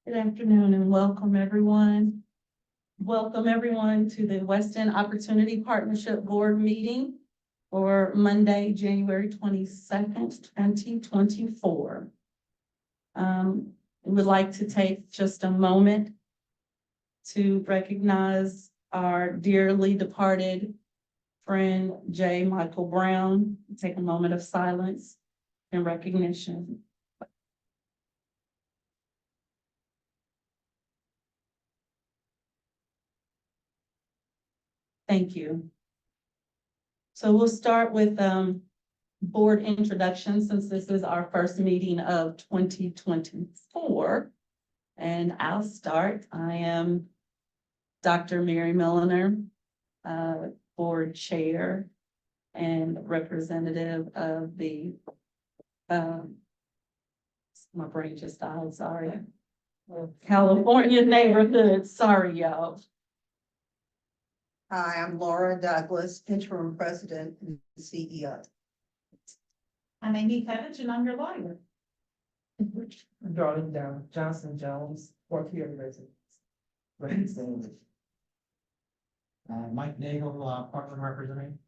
Good afternoon and welcome everyone. Welcome everyone to the Weston Opportunity Partnership Board meeting for Monday, January 22nd, 2024. We would like to take just a moment to recognize our dearly departed friend, J. Michael Brown. Take a moment of silence and recognition. Thank you. So we'll start with board introduction since this is our first meeting of 2024. And I'll start. I am Dr. Mary Milliner, board chair and representative of the, my brain just died, sorry. California neighborhood, sorry, y'all. Hi, I'm Laura Douglas, interim president and CEO. I'm Amy Pevich and I'm your lawyer. Darling Johnson Jones, fourth year residence. Mike Nagel, partner representing.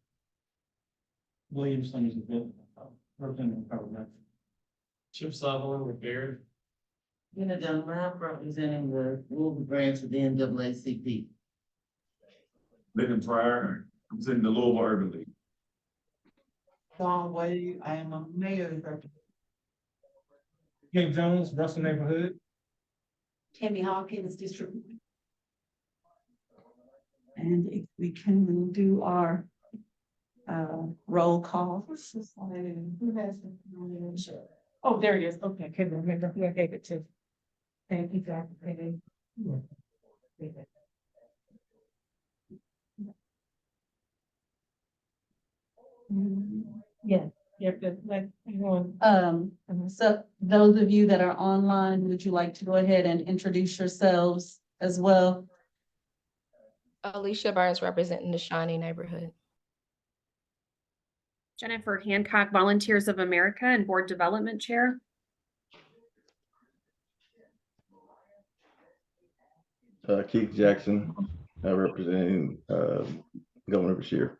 Williamson is the representative government. Chip Sutherland with Beard. Dunlap representing the Louisville branch of the NAACP. Lyndon Pryor, I'm in the Louisville Urban League. Don Wade, I am a mayor representative. Gabe Jones, Russell Neighborhood. Tammy Hawkins, district. And if we can do our roll call. Who has it? Oh, there it is. Okay, I can't remember who I gave it to. Thank you, Dr. Payday. Yeah, good. Like, everyone. So those of you that are online, would you like to go ahead and introduce yourselves as well? Alicia Burns representing the Shawnee neighborhood. Jennifer Hancock, Volunteers of America and Board Development Chair. Keith Jackson, representing Governor Bashir.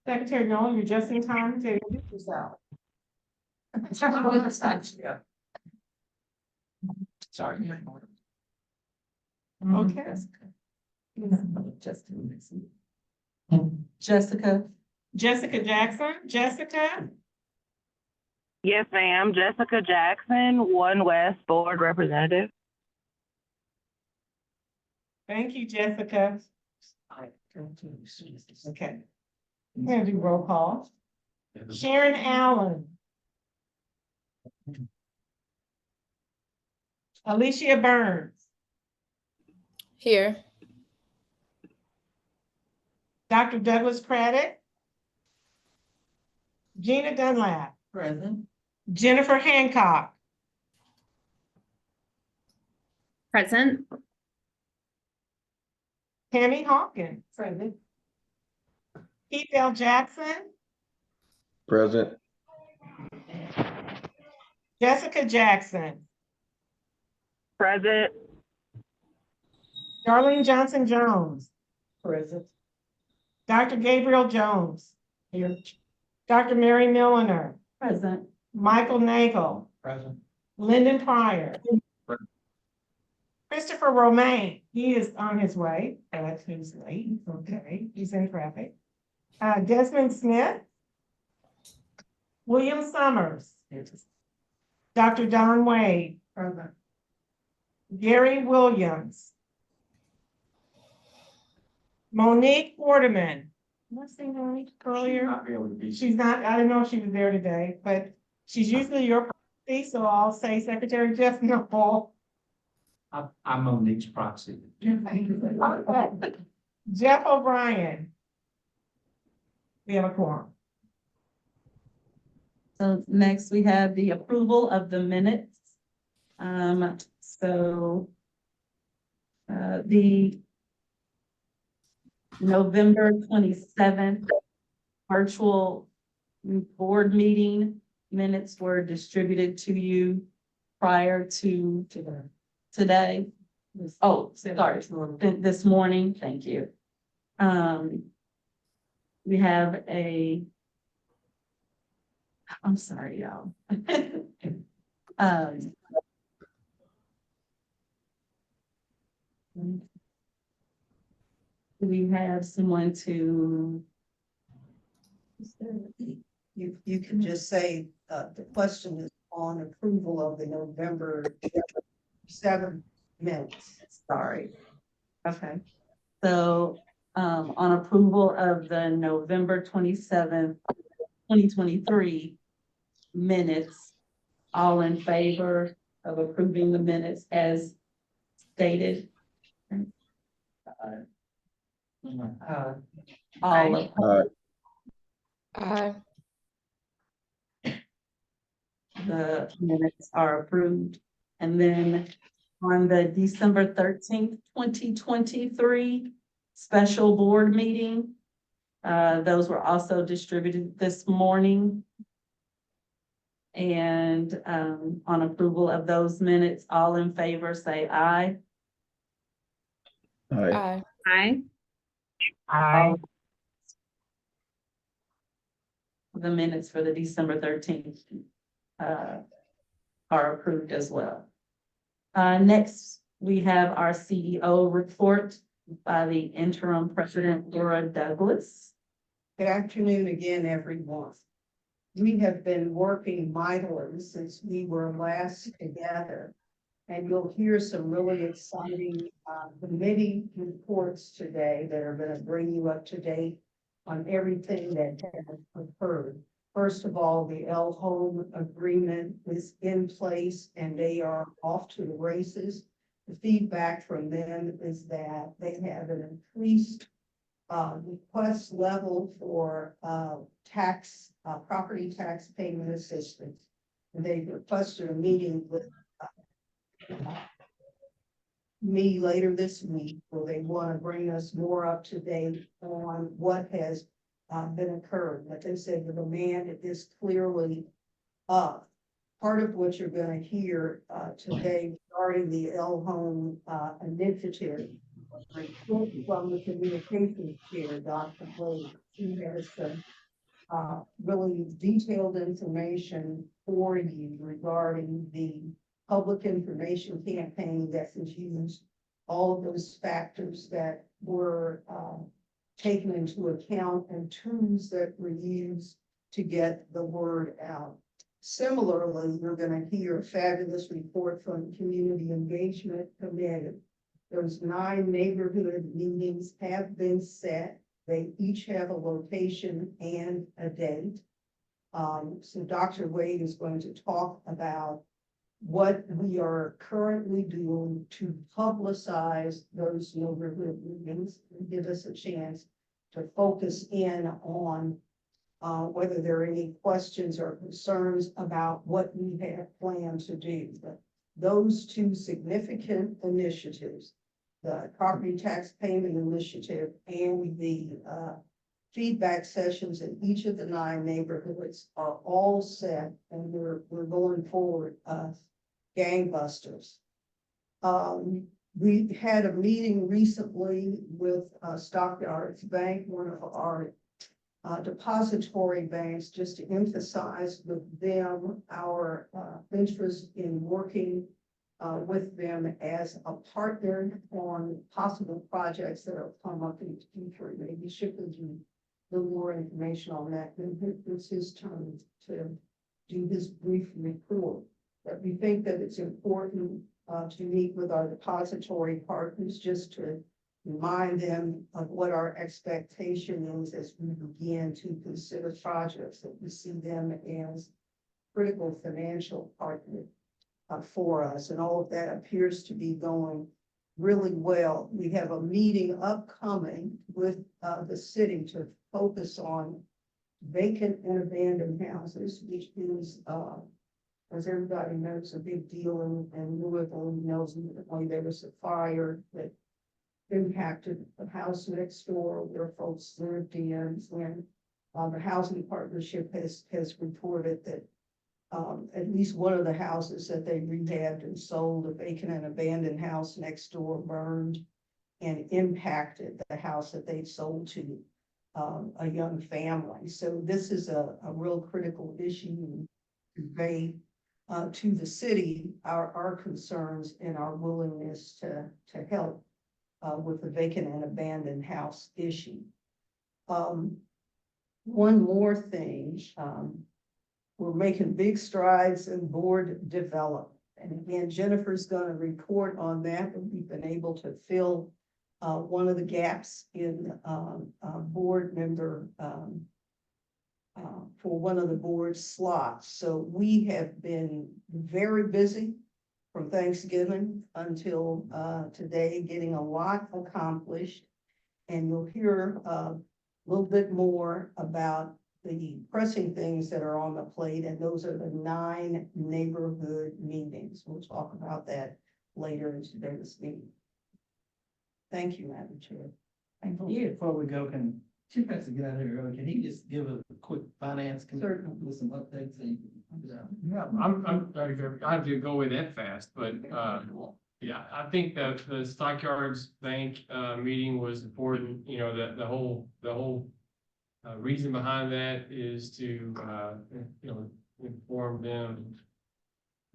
Secretary Nolan, you're just in time to introduce yourself. Sorry. Okay. Jessica. Jessica Jackson, Jessica. Yes, ma'am. Jessica Jackson, One West Board Representative. Thank you, Jessica. Okay. I'm gonna do roll call. Sharon Allen. Alicia Burns. Here. Dr. Douglas Craddock. Gina Dunlap. Present. Jennifer Hancock. Present. Tammy Hawkins. Present. Keith L. Jackson. Present. Jessica Jackson. Present. Darlene Johnson Jones. Present. Dr. Gabriel Jones. Here. Dr. Mary Milliner. Present. Michael Nagel. Present. Lyndon Pryor. Present. Christopher Romaine, he is on his way, but he's late, okay, he's in traffic. Desmond Smith. William Summers. Dr. Don Wade. Present. Gary Williams. Monique Waterman. Did I say Monique earlier? Not able to be. She's not, I didn't know if she was there today, but she's usually your proxy, so I'll say Secretary Jeff Noel. I'm Monique's proxy. Jeff O'Brien. We have a quorum. So next we have the approval of the minutes. The November 27th virtual board meeting minutes were distributed to you prior to today. Oh, sorry, this morning, thank you. We have I'm sorry, y'all. Um, we have someone to, You can just say, the question is on approval of the November 7th minutes. sorry. Okay, so, on approval of the November 27th, 2023 minutes, all in favor of approving the minutes as stated? All of Aye. the minutes are approved. And then on the December 13th, 2023 special board meeting, those were also distributed this morning. And on approval of those minutes, all in favor say aye. Aye. Aye. Aye. Aye. The minutes for the December 13th are approved as well. Next, we have our CEO report by the interim president, Laura Douglas. Good afternoon again, everyone. We have been working mightily since we were last together. And you'll hear some really exciting committee reports today that are going to bring you up to date on everything that has occurred. First of all, the L Home agreement is in place and they are off to the races. The feedback from them is that they have an increased request level for property tax payment assistance. And they requested a meeting with me later this week where they want to bring us more up to date on what has been occurred. But they said the demand is clearly up. Part of what you're going to hear today regarding the L Home initiative, report from the communications chair, Dr. Blake. He has some really detailed information for you regarding the public information campaign that was used, all of those factors that were taken into account and tools that were used to get the word out. Similarly, you're going to hear a fabulous report from the Community Engagement Committee. Those 9 neighborhood meetings have been set. They each have a location and a date. So Dr. Wade is going to talk about what we are currently doing to publicize those neighborhood meetings and give us a chance to focus in on whether there are any questions or concerns about what we have planned to do. But those 2 significant initiatives, the property tax payment initiative and the feedback sessions in each of the 9 neighborhoods, are all set, and we're going forward gangbusters. We had a meeting recently with Stockyards Bank, one of our depository banks, just to emphasize with them our interest in working with them as a partner on possible projects that will come up in the future. Maybe Chip will do a little more information on that. It's his turn to do his brief report. But we think that it's important to meet with our depository partners just to remind them of what our expectation is as we begin to consider projects, that we see them as critical financial partner for us. And all of that appears to be going really well. We have a meeting upcoming with the city to focus on vacant and abandoned houses, which is, as everybody knows, a big deal in Louisville. Knows immediately there was a fire that impacted the house next door where folks lived in, and the housing partnership has reported that at least one of the houses that they rehabbed and sold, a vacant and abandoned house next door burned and impacted the house that they sold to a young family. So this is a real critical issue to convey to the city our concerns and our willingness to help with the vacant and abandoned house issue. One more thing, we're making big strides in board development. And again, Jennifer's gonna report on that, but we've been able to fill one of the gaps in board member for one of the board slots. So we have been very busy from Thanksgiving until today, getting a lot accomplished. And you'll hear a little bit more about the pressing things that are on the plate, and those are the 9 neighborhood meetings. We'll talk about that later in today's meeting. Thank you, Madam Chair. Thank Yeah, before we go, can Chief has to get out of here early. Can he just give a quick finance? Certainly. With some updates and, Yeah, I have to go away that fast, but, yeah, I think that the Stockyards Bank, meeting was important, you know, the whole reason behind that is to, you know, inform them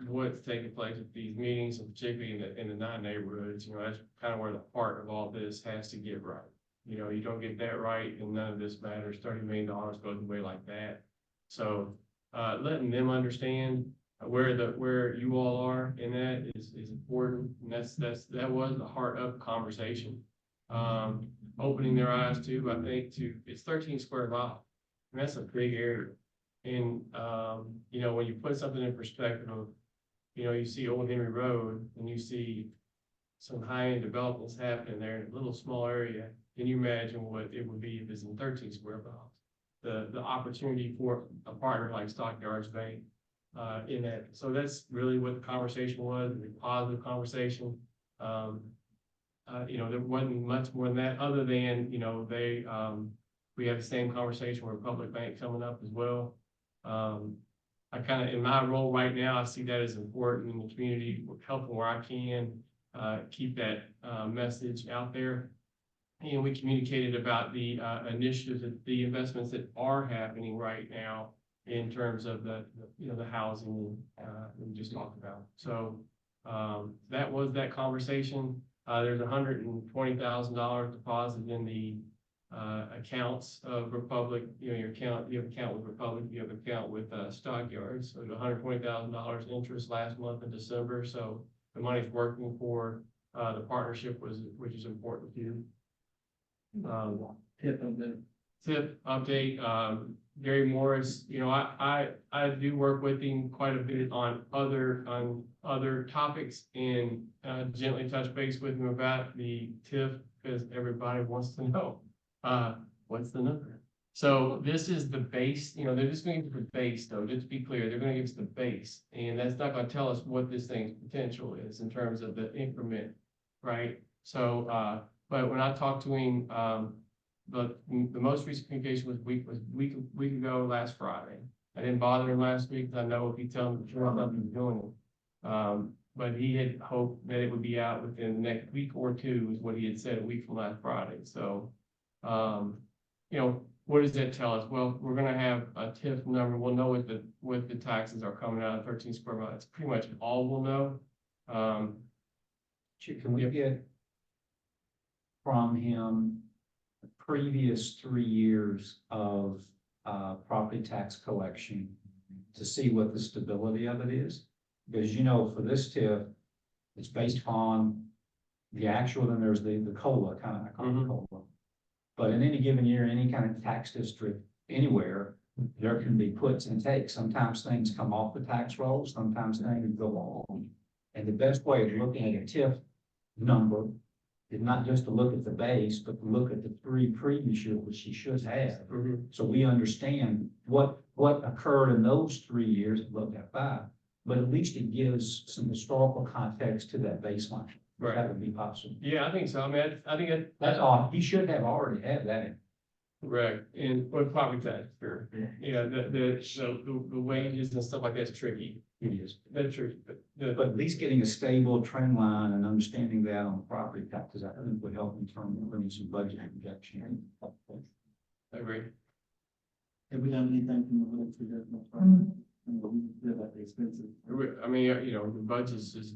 what's taking place at these meetings, and particularly in the 9 neighborhoods. You know, that's kind of where the heart of all this has to get right. You know, you don't get that right and none of this matters. $30 million goes away like that. So, letting them understand where you all are in that is important. And that was the heart of the conversation. Opening their eyes to, I think, it's 13 square miles, and that's a big area. And, you know, when you put something in perspective of, you know, you see Old Henry Road and you see some high-end developments happening there in a little small area. Can you imagine what it would be if it's in 13 square miles? The opportunity for a partner like Stockyards Bank, in that. So that's really what the conversation was, a positive conversation. You know, there wasn't much more than that, other than, you know, we had the same conversation with Republic Bank coming up as well. I kind of, in my role right now, I see that as important in the community, helping where I can, keep that, message out there. And we communicated about the, initiatives, the investments that are happening right now in terms of the you know, the housing, we just talked about. So, that was that conversation. There's $120,000 deposit in the accounts of Republic. You know, you have an account with Republic, you have an account with Stockyards. So $120,000 interest last month in December. So the money's working for the partnership, which is important too. Tip update. Gary Morris, you know, I do work with him quite a bit on other topics, and gently touch base with him about the TIF, because everybody wants to know what's the number. So this is the base. You know, they're just going to give us the base, though. Just to be clear, they're going to give us the base, and that's not going to tell us what this thing's potential is in terms of the increment, right? So, but when I talked to him, the most recent communication was week ago, last Friday. I didn't bother him last week because I know if he tells me the truth, nothing's doing it. But he had hoped that it would be out within the next week or two, is what he had said, a week from last Friday. So, you know, what does that tell us? Well, we're going to have a TIF number. We'll know what the taxes are coming out of 13 square miles. That's pretty much all we'll know. Can we get from him the previous 3 years of property tax collection to see what the stability of it is? Because, you know, for this TIF, it's based on the actual, then there's the COLA, kind of, I call it COLA. But in any given year, any kind of tax district anywhere, there can be puts and takes. Sometimes things come off the tax roll, sometimes things go on. And the best way of looking at a TIF number is not just to look at the base, but to look at the 3 previous years, which she should have. So we understand what occurred in those 3 years, look at 5, but at least it gives some historical context to that baseline. Right. That would be possible. Yeah, I think so. I mean, I think That's all. He should have already had that in. Correct, and with property tax, sure. Yeah, the wages and stuff like that's tricky. It is. That's tricky, but But at least getting a stable trend line and understanding that on property taxes, I think would help in terms of bringing some budget projection. I agree. Have we done anything from the village for that? About the expenses? I mean, you know, the budget is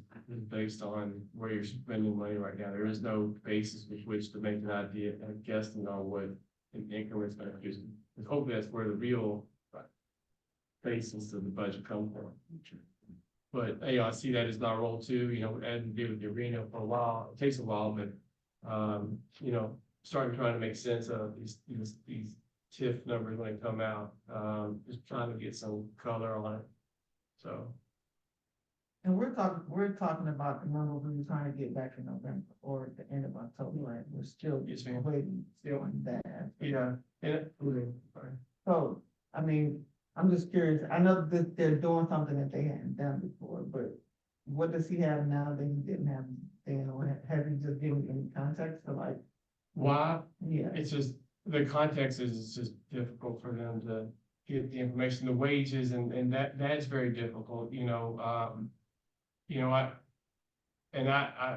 based on where you're spending money right now. There is no basis with which to make an idea, a guessing on what an increment's gonna use. And hopefully that's where the real basis of the budget comes from. But, you know, I see that as my role too, you know, and deal with the arena for a while. It takes a while, but, you know, starting trying to make sense of these TIF numbers when they come out, just trying to get some color on it. So, And we're talking about the number we were trying to get back in November or at the end of October, and we're still Yes, ma'am. waiting on that. yeah, and, sorry. So, I mean, I'm just curious, I know that they're doing something that they hadn't done before, but what does he have now that he didn't have then, or have you just given any context to like, Why? yeah, It's just, the context is just difficult for them to get the information, the wages, and that's very difficult, you know,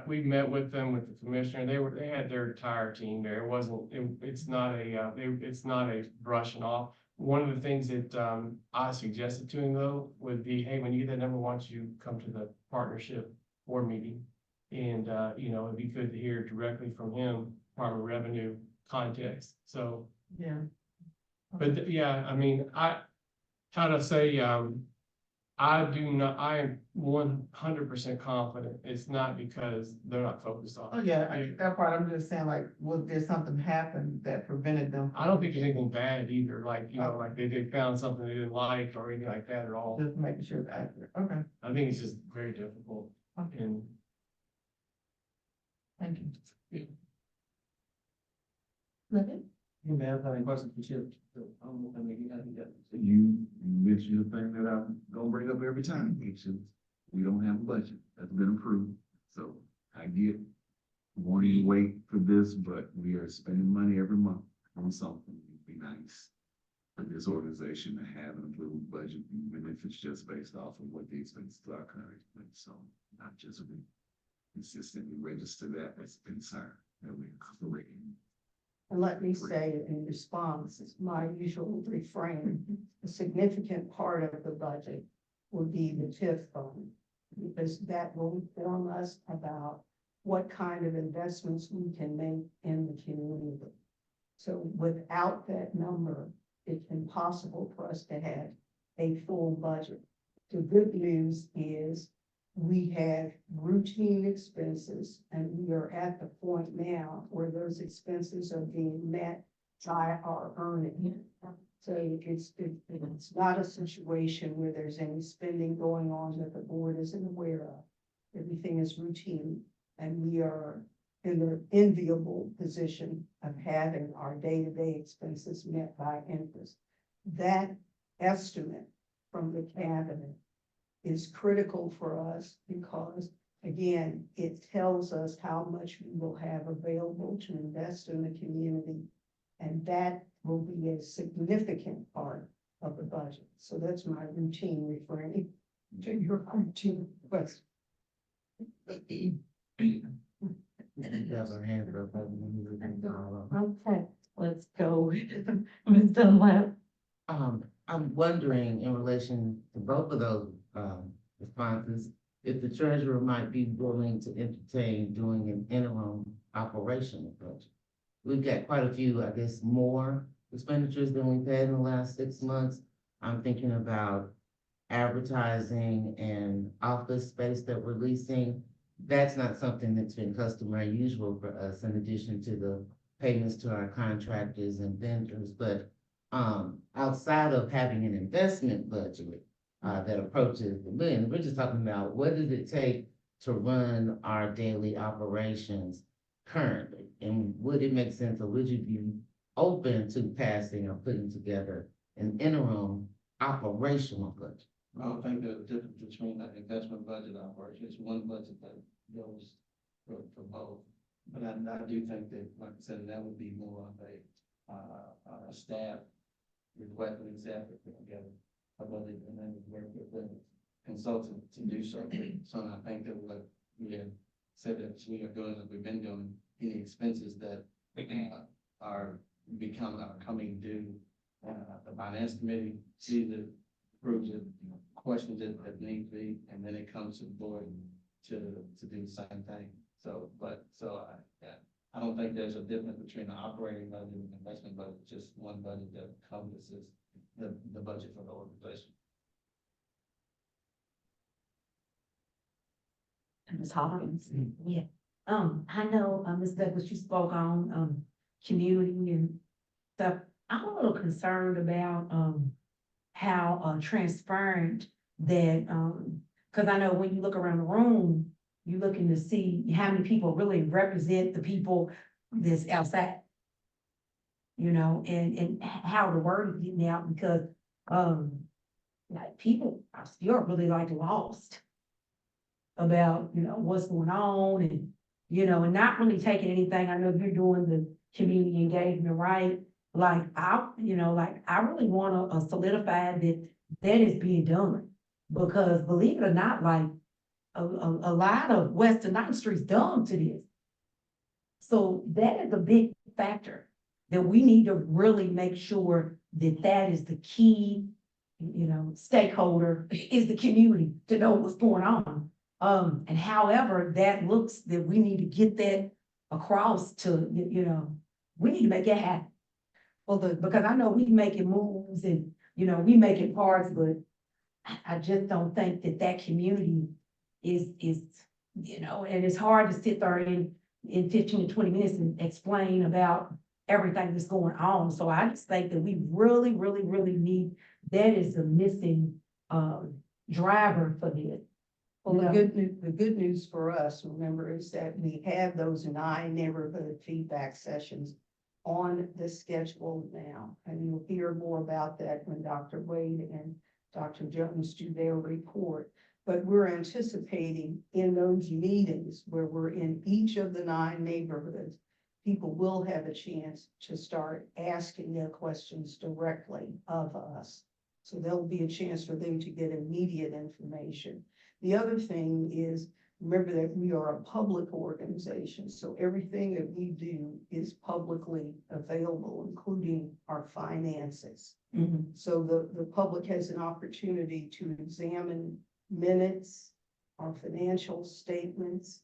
we met with them, with the commissioner, they had their entire team there, it's not a brushing off. One of the things that, I suggested to him though, would be, hey, when you get that number, why don't you come to the partnership board meeting? And, you know, it'd be good to hear directly from him, Department of Revenue context, so. yeah. But yeah, I mean, how to say, I am 100% confident it's not because they're not focused Oh, on it. yeah, that part, I'm just saying, like, was there something happen that prevented them? I don't think there's anything bad either, like, you know, like they found something they didn't like or anything like that at all. Just making sure it's accurate, okay, I think it's just very difficult okay, and thank you. You may have any questions for Chip? I don't know if I mean, I think that. You mentioned the thing that I'm gonna bring up every time, it's just, we don't have a budget that's been approved, so I get wanting to wait for this, but we are spending money every month on something. It'd be nice for this organization to have an approved budget, even if it's just based off of what the expenses are currently, so not just consistently register that as a concern that we're creating. And let me say in response, it's my usual refrain, a significant part of the budget will be the TIF fund. Because that will inform us about what kind of investments we can make in the community. So without that number, it's impossible for us to have a full budget. The good news is we have routine expenses, and we are at the point now where those expenses are being met by our earnings. So it's not a situation where there's any spending going on that the board isn't aware of. Everything is routine, and we are in the enviable position of having our day-to-day expenses met by interest. That estimate from the cabinet is critical for us because, again, it tells us how much we will have available to invest in the community. And that will be a significant part of the budget. So that's my routine refrain to your routine question. Have our hand up. Okay, let's go. Ms. Dunlap. I'm wondering in relation to both of those, responses, if the treasurer might be willing to entertain doing an interim operational budget. We've got quite a few, I guess, more expenditures than we've had in the last 6 months. I'm thinking about advertising and office space that we're leasing. That's not something that's been customary usual for us, in addition to the payments to our contractors and vendors. But outside of having an investment budget that approaches the million, we're just talking about what does it take to run our daily operations currently? And would it make sense, or would you be open to passing or putting together an interim operational budget? I don't think there's a difference between an investment budget and operation. It's one budget that goes for both. But I do think that, like I said, that would be more of a staff requested exec to put together a budget and then work with the consultant to do so. So I think that what we have said that we are doing, that we've been doing, any expenses that are coming due. The finance committee sees it, approves it, questions it that need to be, and then it comes to the board to do the same thing. I don't think there's a difference between the operating budget and the investment budget, just one budget that encompasses the budget for the organization. Ms. Hawkins, yeah. I know, Ms. Douglas, you spoke on, community and stuff. I'm a little concerned about, how, transparent that, cause I know when you look around the room, you're looking to see how many people really represent the people that's outside. You know, and how the word is getting out because, like people are still really like lost about, you know, what's going on and, you know, and not really taking anything. I know you're doing the community engagement, right? Like I really want to solidify that is being done. Because believe it or not, like a lot of Western 9th Street's dumb to this. So that is a big factor that we need to really make sure that is the key, you know, stakeholder is the community to know what's going on. And however that looks, that we need to get that across to, you know, we need to make it happen. Well, because I know we making moves and, you know, we making parts, but I just don't think that community is, you know, and it's hard to sit there in 15 to 20 minutes and explain about everything that's going on. So I just think that we really, really, really need, that is the missing, driver for this. Well, Yeah. the good news for us, remember, is that we have those 9 neighborhood feedback sessions on the schedule now. And you'll hear more about that when Dr. Wade and Dr. Jones do their report. But we're anticipating in those meetings where we're in each of the 9 neighborhoods, people will have a chance to start asking their questions directly of us. So there'll be a chance for them to get immediate information. The other thing is, remember that we are a public organization, so everything that we do is publicly available, including our finances. So the public has an opportunity to examine minutes, our financial statements,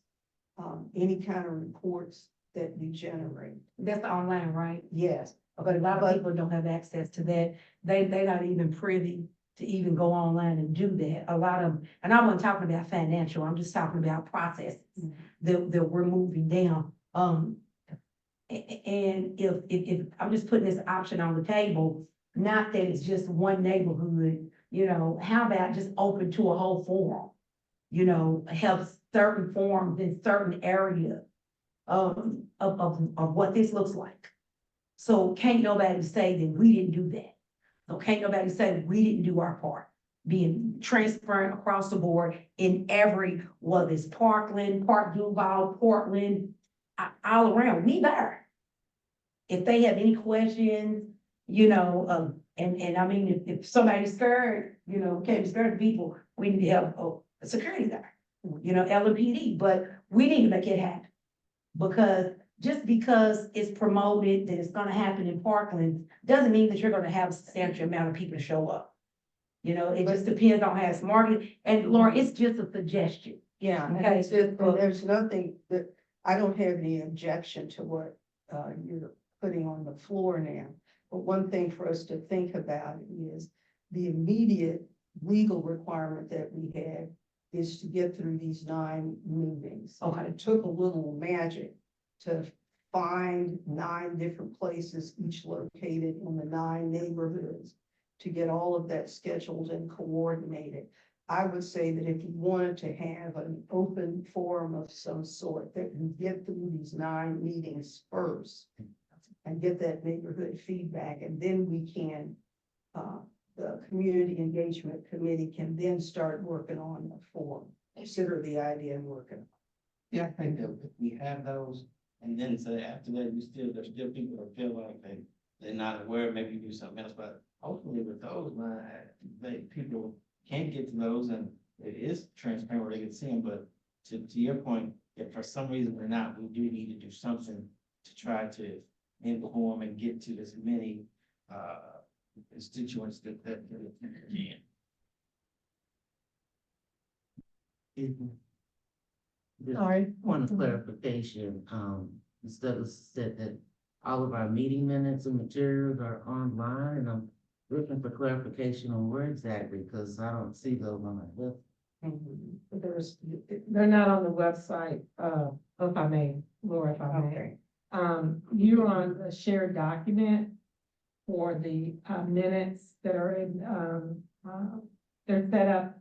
any kind of reports that we generate. That's online, right? Yes, But a lot of people don't have access to that. They're not even privy to even go online and do that. A lot of, and I wasn't talking about financial, I'm just talking about processes that we're moving down. And if I'm just putting this option on the table, not that it's just one neighborhood, you know, how about just open to a whole forum? You know, have certain forums in certain areas of what this looks like. So can't nobody say that we didn't do that. So can't nobody say we didn't do our part. Being transparent across the board in every, whether it's Parkland, Park Duval, Portland, all around, we there. If they have any questions, you know, and I mean, if somebody's scared, you know, can't be scared of people, we need to have security there, you know, LMPD, but we need to make it happen. Because just because it's promoted that it's gonna happen in Parkland, doesn't mean that you're gonna have a substantial amount of people to show up. You know, it just depends on how it's marketed, and Laura, it's just a suggestion. yeah, and Okay. and there's nothing that, I don't have any objection to what you're putting on the floor now. But one thing for us to think about is the immediate legal requirement that we have is to get through these 9 meetings. Okay. It took a little magic to find 9 different places, each located in the 9 neighborhoods, to get all of that scheduled and coordinated. I would say that if you wanted to have an open forum of some sort, that we get through these 9 meetings first and get that neighborhood feedback, and then we can, the community engagement committee can then start working on the forum. Consider the idea and working. Yeah, I think that if we have those, and then say after that, there's still people that feel like they're not aware, maybe do something else, but hopefully with those, people can get to those and it is transparent where they can see them, but to your point, if for some reason we're not, we do need to do something to try to inform and get to as many, constituents that can. Sorry. Point of clarification, instead of said that all of our meeting minutes and materials are online, and I'm looking for clarification on where exactly, because I don't see those on my list. They're not on the website, if I may, Laura, if I may. You're on a shared document for the, minutes that are in, they're set up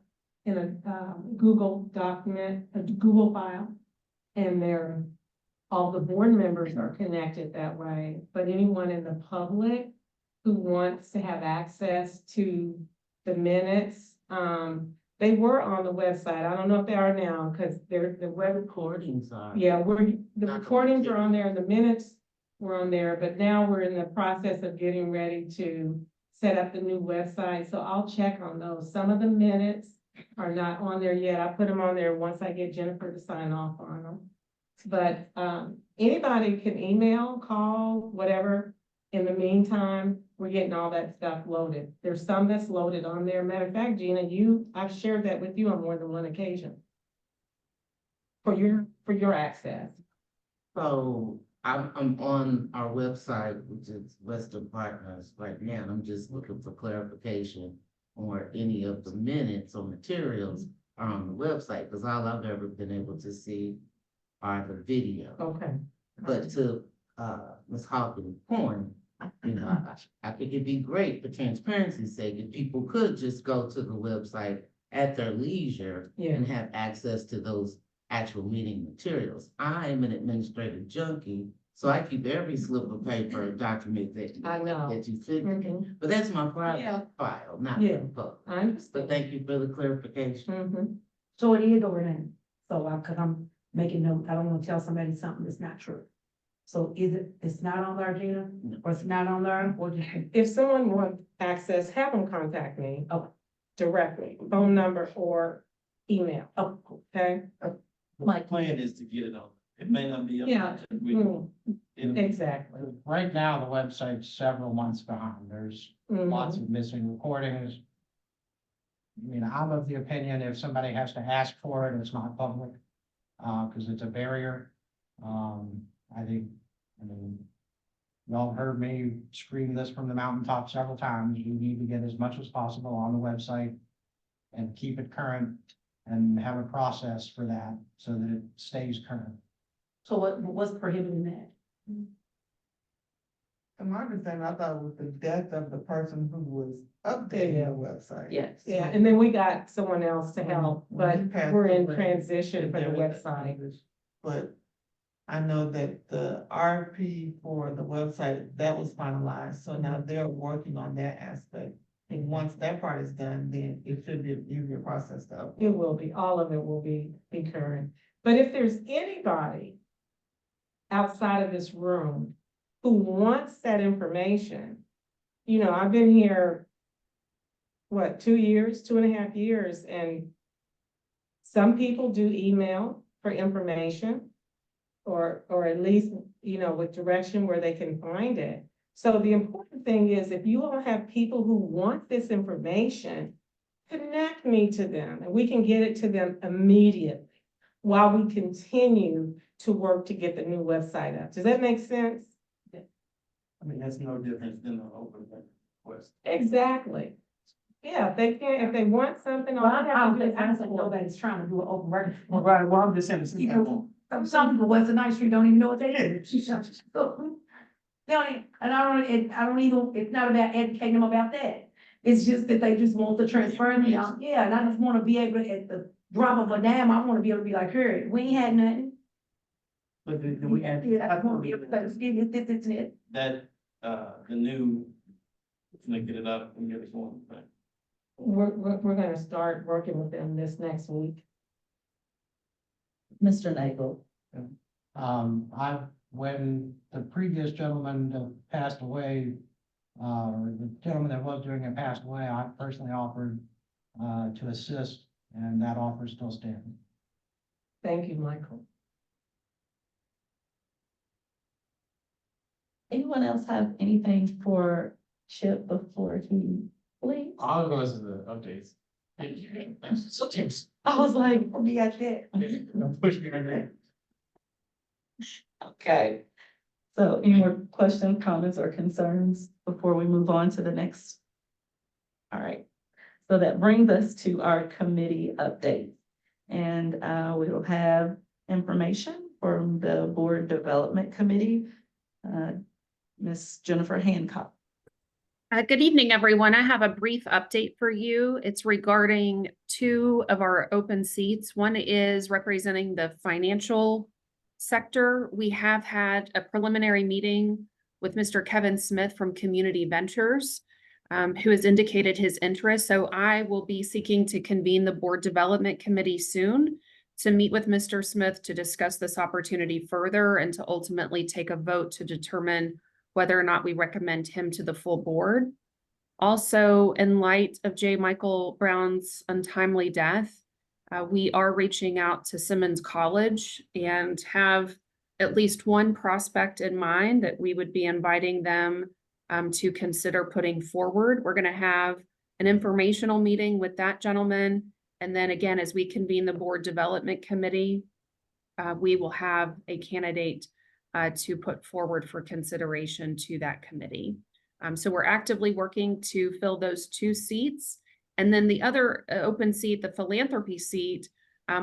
in a, Google document, a Google file. And they're, all the board members are connected that way, but anyone in the public who wants to have access to the minutes, they were on the website. I don't know if they are now, because they're, the web Recordings are. yeah, the Not recordings the- are on there, and the minutes were on there, but now we're in the process of getting ready to set up the new website, so I'll check on those. Some of the minutes are not on there yet. I put them on there once I get Jennifer to sign off on them. But, anybody can email, call, whatever. In the meantime, we're getting all that stuff loaded. There's some that's loaded on there. Matter of fact, Gina, I've shared that with you on more than one occasion. For your access. So I'm on our website, which is Western Partners right now, and I'm just looking for clarification on where any of the minutes or materials are on the website, because all I've ever been able to see are the video. Okay. But to, Ms. Hawkins' point, you know, I think it'd be great for transparency's sake if people could just go to the website at their leisure Yeah. and have access to those actual meeting materials. I am an administrative junkie, so I keep every slip of paper or document I know. that you send me. Mhm. But that's my private Yeah. file, not Yeah. the public. I understand. But thank you for the clarification. Mhm. So it is over there. So cause I'm making note, I don't wanna tell somebody something that's not true. So it's not on there, Gina, or it's not on there, or just, If someone wants access, have them contact me directly, phone number or email, okay? My plan is to get it on. It may not be. Yeah. Mm, It'll- Exactly. Right now, the website's several months behind. There's lots Mhm. of missing recordings. I mean, I'm of the opinion if somebody has to ask for it, it's not public, because it's a barrier. I think, y'all heard me scream this from the mountaintop several times. You need to get as much as possible on the website and keep it current and have a process for that so that it stays current. so what's prohibiting that? In my understanding, I thought it was the death of the person who was updating the website. Yes. Yeah, and then we got someone else to help, When but he passed we're in away, transition for the there was that website. transition. But I know that the RP for the website, that was finalized, so now they're working on that aspect. And once that part is done, then it should be an easier process to upload. It will be, all of it will be current. But if there's anybody outside of this room who wants that information, you know, I've been here, 2 years, 2.5 years, and some people do email for information or at least, you know, with direction where they can find it. So the important thing is if you all have people who want this information, connect me to them and we can get it to them immediately while we continue to work to get the new website up. Does that make sense? I mean, that's no different than an open request. Exactly. Yeah, if they can, if they want something. all Well, they have I to don't do is think, I don't ask think for it. nobody's trying to do an open record. Right, well, I'm just saying. Some people Western Ninth Street don't even know what they do. They don't, and I don't even, it's not about educating them about that. It's just that they just want the transparency. Yeah, and I just wanna be able to, at the drop of a dime, I wanna be able to be like, here, we ain't had nothing. But then we add. Yeah, I just wanna be able to say, this, it. That, the new, gonna get it up and get it going, right? We're gonna start working with them this next week. Mr. Nagel. When the previous gentleman passed away, The gentleman that was doing it passed away. I personally offered, to assist, and that offer is still standing. Thank you, Michael. Anyone else have anything for Chip before he leaves? I'll go to the updates. So James, I was like, We got that. push me right there. okay. So any more questions, comments, or concerns before we move on to the next? All right, so that brings us to our committee update. And we will have information from the Board Development Committee. Ms. Jennifer Hancock. Good evening, everyone. I have a brief update for you. It's regarding 2 of our open seats. One is representing the financial sector. We have had a preliminary meeting with Mr. Kevin Smith from Community Ventures, who has indicated his interest. So I will be seeking to convene the Board Development Committee soon to meet with Mr. Smith to discuss this opportunity further and to ultimately take a vote to determine whether or not we recommend him to the full board. Also, in light of J. Michael Brown's untimely death, we are reaching out to Simmons College and have at least one prospect in mind that we would be inviting them to consider putting forward. We're going to have an informational meeting with that gentleman. And then again, as we convene the Board Development Committee, we will have a candidate to put forward for consideration to that committee. So we're actively working to fill those 2 seats. And then the other open seat, the philanthropy seat,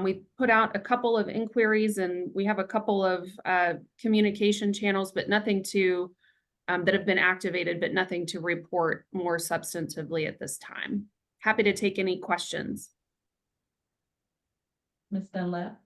we put out a couple of inquiries and we have a couple of communication channels, but nothing to, that have been activated, but nothing to report more substantively at this time. Happy to take any questions. Ms. Dunlap.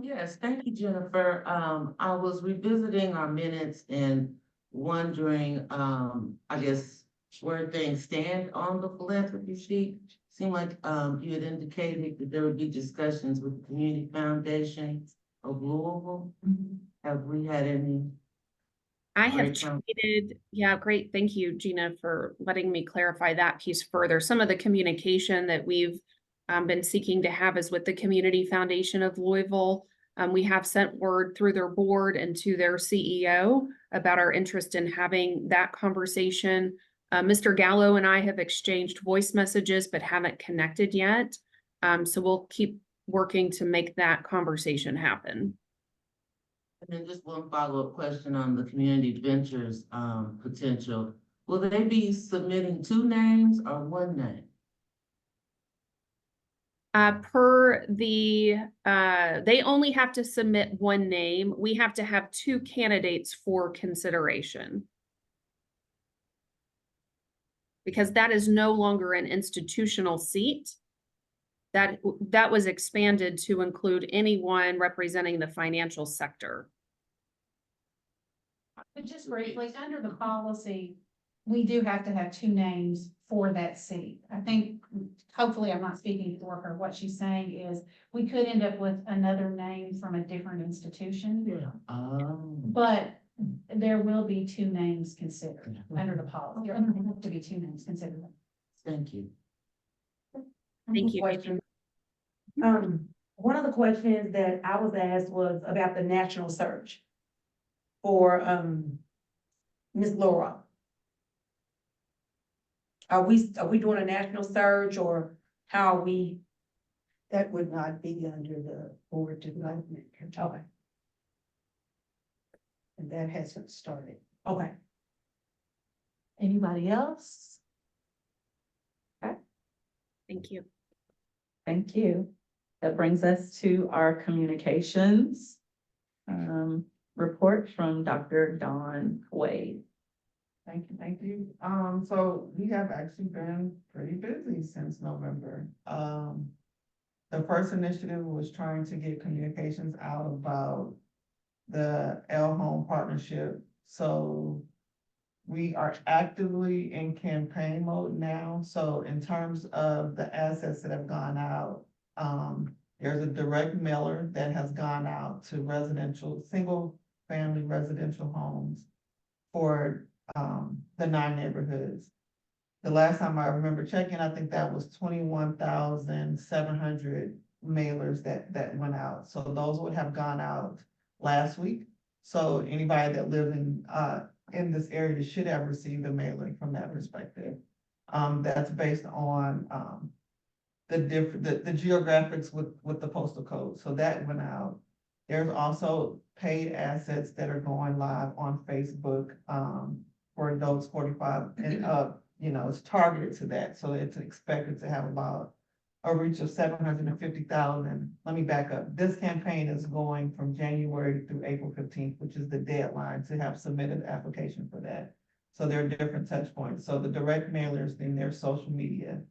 Yes, thank you, Jennifer. I was revisiting our minutes and wondering, I guess, where things stand on the philanthropy sheet. Seemed like, you had indicated that there would be discussions with the Community Foundation of Louisville. Have we had any? I have traded, yeah, great. Thank you, Gina, for letting me clarify that piece further. Some of the communication that we've been seeking to have is with the Community Foundation of Louisville. We have sent word through their board and to their CEO about our interest in having that conversation. Mr. Gallo and I have exchanged voice messages, but haven't connected yet. So we'll keep working to make that conversation happen. And then just one follow-up question on the Community Ventures potential. Will they be submitting 2 names or 1 name? Per the, they only have to submit 1 name. We have to have 2 candidates for consideration. Because that is no longer an institutional seat. That was expanded to include anyone representing the financial sector. But just briefly, under the policy, we do have to have 2 names for that seat. I think, hopefully I'm not speaking for her. What she's saying is we could end up with another name from a different institution. Yeah. But there will be 2 names considered under the policy. There have to be 2 names considered. Thank you. Thank you. Question. One of the questions that I was asked was about the national search for, Ms. Laura. Are we doing a national search or how are we? That would not be under the Board Development. Okay, And that hasn't started. okay. Anybody else? Thank you. Thank you. That brings us to our communications report from Dr. Dawn Wade. Thank you, thank you. So we have actually been pretty busy since November. The first initiative was trying to get communications out about the L Home Partnership. So we are actively in campaign mode now. So in terms of the assets that have gone out, there's a direct mailer that has gone out to residential, single family residential homes for the 9 neighborhoods. The last time I remember checking, I think that was 21,700 mailers that went out. So those would have gone out last week. So anybody that lived in this area should have received a mailing from that perspective. That's based on, the geographics with the postal code. So that went out. There's also paid assets that are going live on Facebook, for adults 45 and up. You know, it's targeted to that, so it's expected to have about a reach of 750,000. Let me back up. This campaign is going from January through April 15th, which is the deadline to have submitted application for that. So there are different touch points. So the direct mailers, then their social media.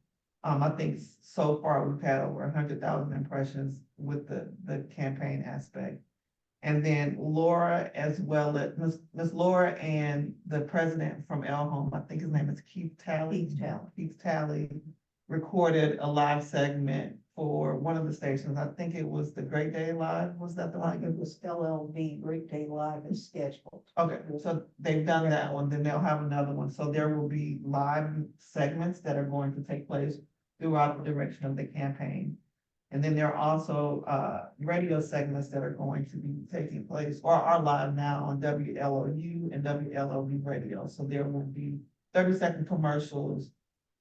I think so far we've had over 100,000 impressions with the campaign aspect. And then Laura, as well as Miss Laura and the president from El Home, I think his name is Keith Talley. Keith Talley recorded a live segment for one of the stations. I think it was the Great Day Live. Was that the one? It was LLB, Great Day Live is scheduled. Okay, so they've done that one, then they'll have another one. So there will be live segments that are going to take place throughout the direction of the campaign. And then there are also radio segments that are going to be taking place or are live now on WLOU and WLOB radio. So there will be 30-second commercials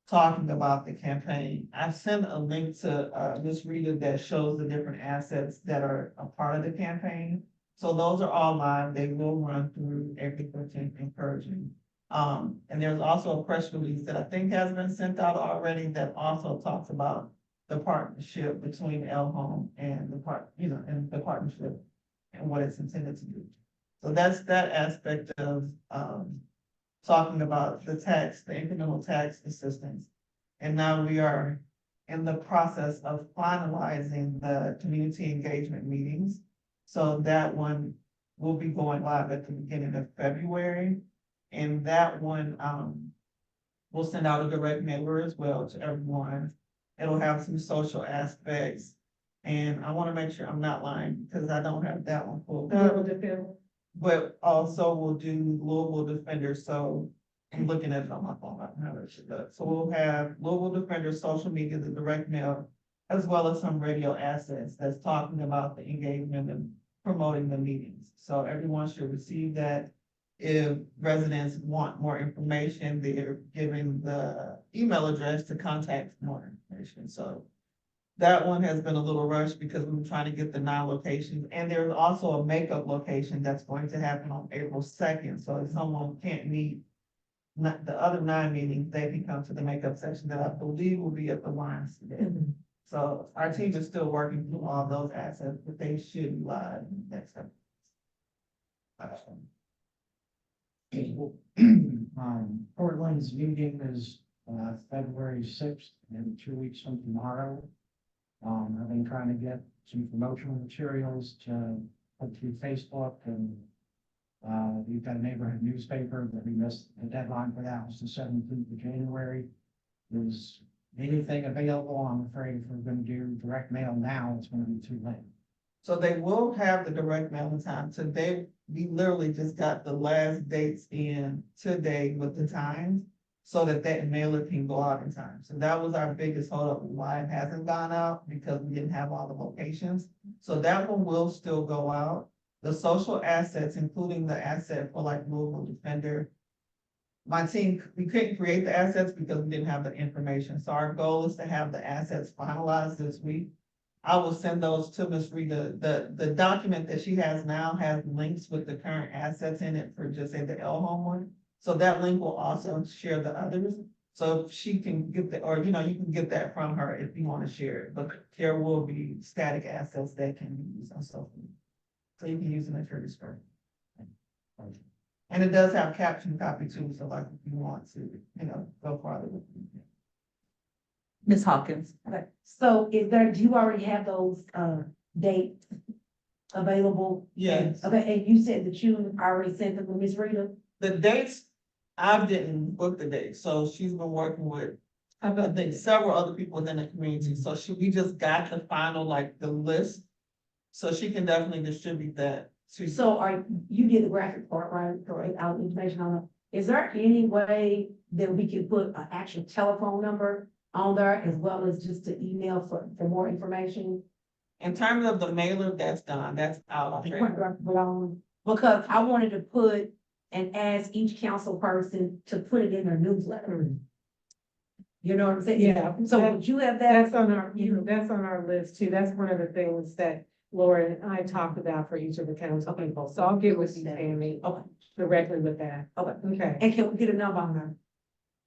talking about the campaign. I've sent a link to Ms. Rita that shows the different assets that are a part of the campaign. So those are all live. They will run through April 15th, encouraging. And there's also a press release that I think has been sent out already that also talks about the partnership between El Home and the partnership and what it's intended to do. So that's that aspect of talking about the incremental tax assistance. And now we are in the process of finalizing the community engagement meetings. So that one will be going live at the beginning of February. And that one, we'll send out a direct mailer as well to everyone. It'll have some social aspects. And I want to make sure I'm not lying because I don't have that one pulled up. But also we'll do Louisville Defender. So I'm looking at it on my phone. I don't have it shit up. So we'll have Louisville Defender, social media, the direct mail, as well as some radio assets that's talking about the engagement and promoting the meetings. So everyone should receive that. If residents want more information, they're given the email address to contact more information. So that one has been a little rushed because we were trying to get the 9 locations. And there's also a makeup location that's going to happen on April 2nd. So if someone can't meet the other 9 meetings, they can come to the makeup session that I believe will be at the YMCA. So our team is still working through all those assets, but they should be live next time. Portland's meeting is February 6th, and 2 weeks from tomorrow. I've been trying to get some promotional materials to put through Facebook, and we've got a neighborhood newspaper, but we missed the deadline for that, was the 17th of January. Is anything available? I'm afraid if we're going to do direct mail now, it's going to be too late. So they will have the direct mail in time. Today, we literally just got the last dates in today with the times so that mailer can go out in time. So that was our biggest holdup, why it hasn't gone out, because we didn't have all the locations. So that one will still go out. The social assets, including the asset for like Louisville Defender. My team, we couldn't create the assets because we didn't have the information. So our goal is to have the assets finalized this week. I will send those to Ms. Rita. The document that she has now has links with the current assets in it for just say the El Home one. So that link will also share the others. So if she can get you can get that from her if you want to share it, but there will be static assets that can be used on social media. So you can use them at your discretion. And it does have caption copy too. So like if you want to, go farther with it. Ms. Hawkins. Okay, so do you already have those, dates available? Yes. Okay, and you said that you already sent them to Ms. Rita? The dates, I didn't book the dates, so she's been working with, I think, several other people within the community, so we just got the final, the list. So she can definitely distribute that to. So you did the graphic part, right, for our information on it? Is there any way that we can put an actual telephone number on there as well as just an email for more information? In terms of the mailer, that's done, that's out already. Because I wanted to put and ask each council person to put it in their newsletter. You know what I'm saying? Yeah. So would you have that? That's on our, that's on our list too. That's one of the things that Laura and I talked about for each of the council people. So I'll get with you, Tammy, Okay, directly with that. okay. Okay. And can we get a number on there?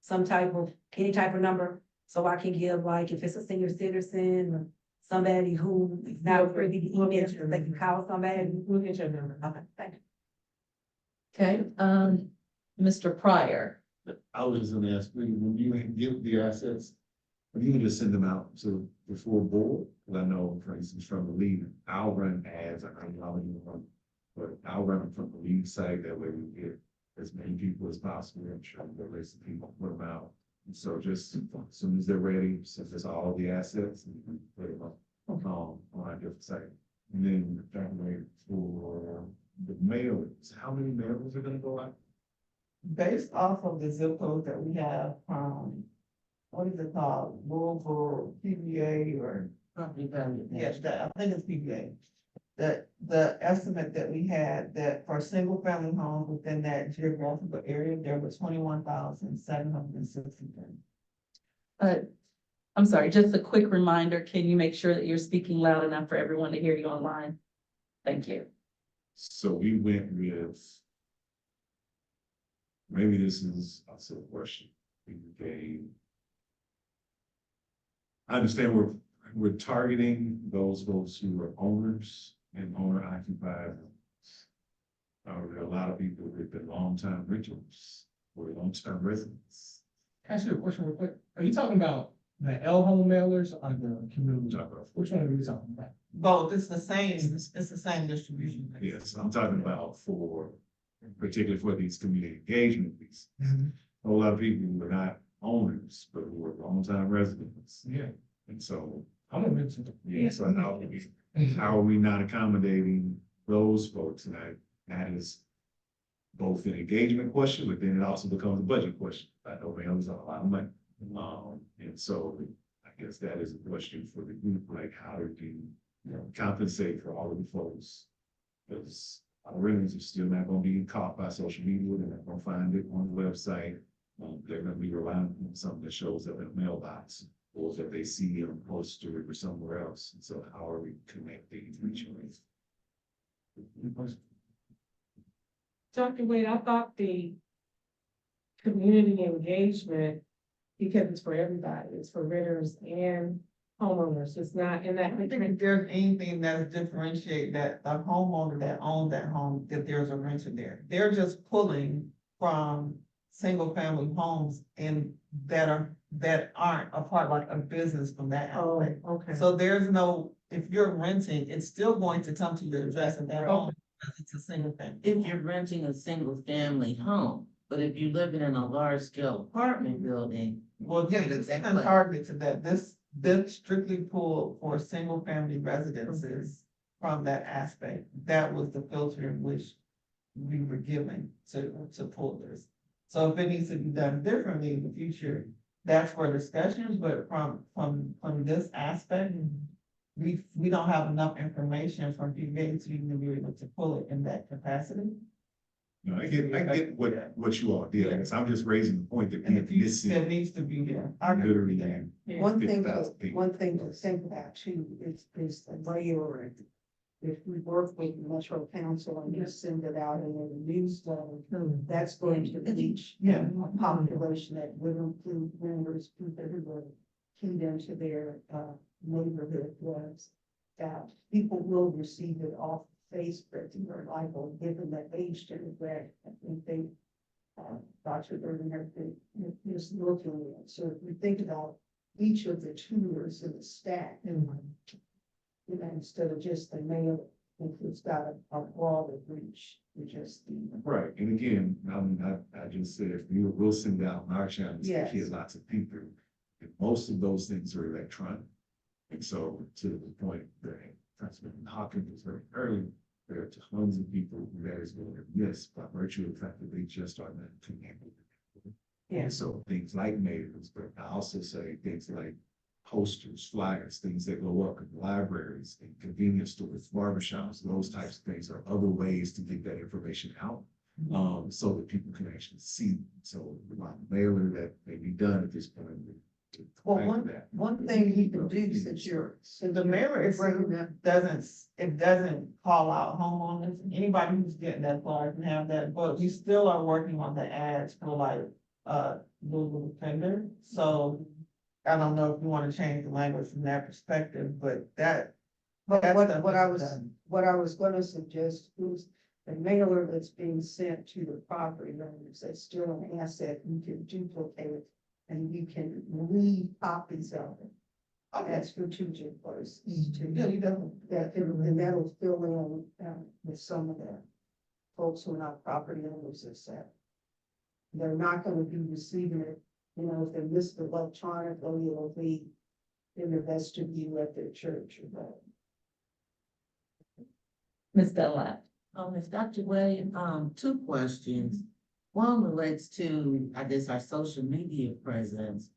Some type of, any type of number, so I can give, like, if it's a senior citizen or somebody who is not privy to We'll email, get your they can number. call somebody. We'll get your number. Okay, thank you. Okay, Mr. Pryor. I was just gonna ask, when you give the assets, you can just send them out to the full board, because I know, for instance, from the league, I'll run ads, I don't know how many run, but I'll run them from the league site, that way we get as many people as possible, I'm sure the list of people put them out. And so just as soon as they're ready, since it's all the assets, and we put them up, on our different site. And then definitely for the mailers, how many mailers are gonna go out? Based off of the zip code that we have from, what is it called, Louisville, PBA, or, Property value. yes, I think it's PBA. The estimate that we had, that for single family homes within that geographical area, there were 21,763. I'm sorry, just a quick reminder, can you make sure that you're speaking loud enough for everyone to hear you online? Thank you. So we went with. Maybe this is also a question. We gave. I understand we're targeting those folks who are owners and owner occupied. There are a lot of people who've been longtime renters or long-term residents. Can I ask you a question real quick? Are you talking about the L home mailers or the community? Which one are you talking about? Both, it's the same distribution. Yes, I'm talking about particularly for these community engagement pieces. A whole lot of people who are not owners, but who are longtime residents. Yeah. And so, I'm gonna mention. yeah, so how are we not accommodating those folks? And that is both an engagement question, but then it also becomes a budget question. I know mailers are a lot of money. And so I guess that is a question for the group, like how do you compensate for all of the folks? Because our renters are still not gonna be caught by social media, they're not gonna find it on the website. They're gonna be relying on something that shows up in a mailbox, or that they see on a poster or somewhere else. And so how are we connecting regionally? Dr. Wade, I thought the community engagement, because it's for everybody, it's for renters and homeowners, it's not in that. I don't think if there's anything that differentiate that the homeowner that owns that home, that there's a renter there. They're just pulling from single family homes and that aren't a part like a business from that Oh, aspect. okay. So there's no, if you're renting, it's still going to come to your address in that home, because it's a single family. If you're renting a single family home, but if you're living in a large scale apartment building. Well, yeah, this isn't targeted to that. This strictly pulled for single family residences from that aspect. That was the filter in which we were given to pull this. So if it needs to be done differently in the future, that's for discussions, but from this aspect, we don't have enough information from PBA to even be able to pull it in that capacity. No, I get what you all did. I guess I'm just raising the point that And if you, this that is needs to be there. literally. One thing 50,000 people. to think about too is the layer. If we work with Metro Council and you send it out in a newsletter, that's going to reach a population that would include members, people who are keyed into their neighborhood was that people will receive it off Facebook or like, or given that age demographic. I think they Dr. Irving has been just looking at. So if we think about each of the tours in the stack, instead of just the mail, it's got a broader reach, just the. Right, and again, I just said, we'll send out on our channels, Yes. hear lots of people. And most of those things are electronic. And so to the point that Councilman Hawkins was very early, there are tons of people that is going to miss by virtue of the fact that they just are not connected. And so things like mailers, but I also say things like posters, flyers, things that go up in libraries and convenience stores, barbershops, those types of things are other ways to get that information out. So that people can actually see. So my mailer that may be done at this point. Well, one thing you can do since you're. The mailer doesn't call out homeowners, anybody who's getting that flyer can have that, but we still are working on the ads for like, Google Tender, so. I don't know if you wanna change the language from that perspective, but that. But that's what something I was, done. what I was gonna suggest is the mailer that's being sent to the property owners, that's still an asset, you can duplicate it. And you can read copies of it. That's strategic places too. Yeah, you definitely. And that'll fill in, with some of the folks who are not property owners, as said. They're not gonna be receiving it, you know, if they miss the electronically, it'll be in the vestibule at their church or whatever. Ms. Dunlap. Ms. Dr. Wade, two questions. One relates to, I guess, our social media presence.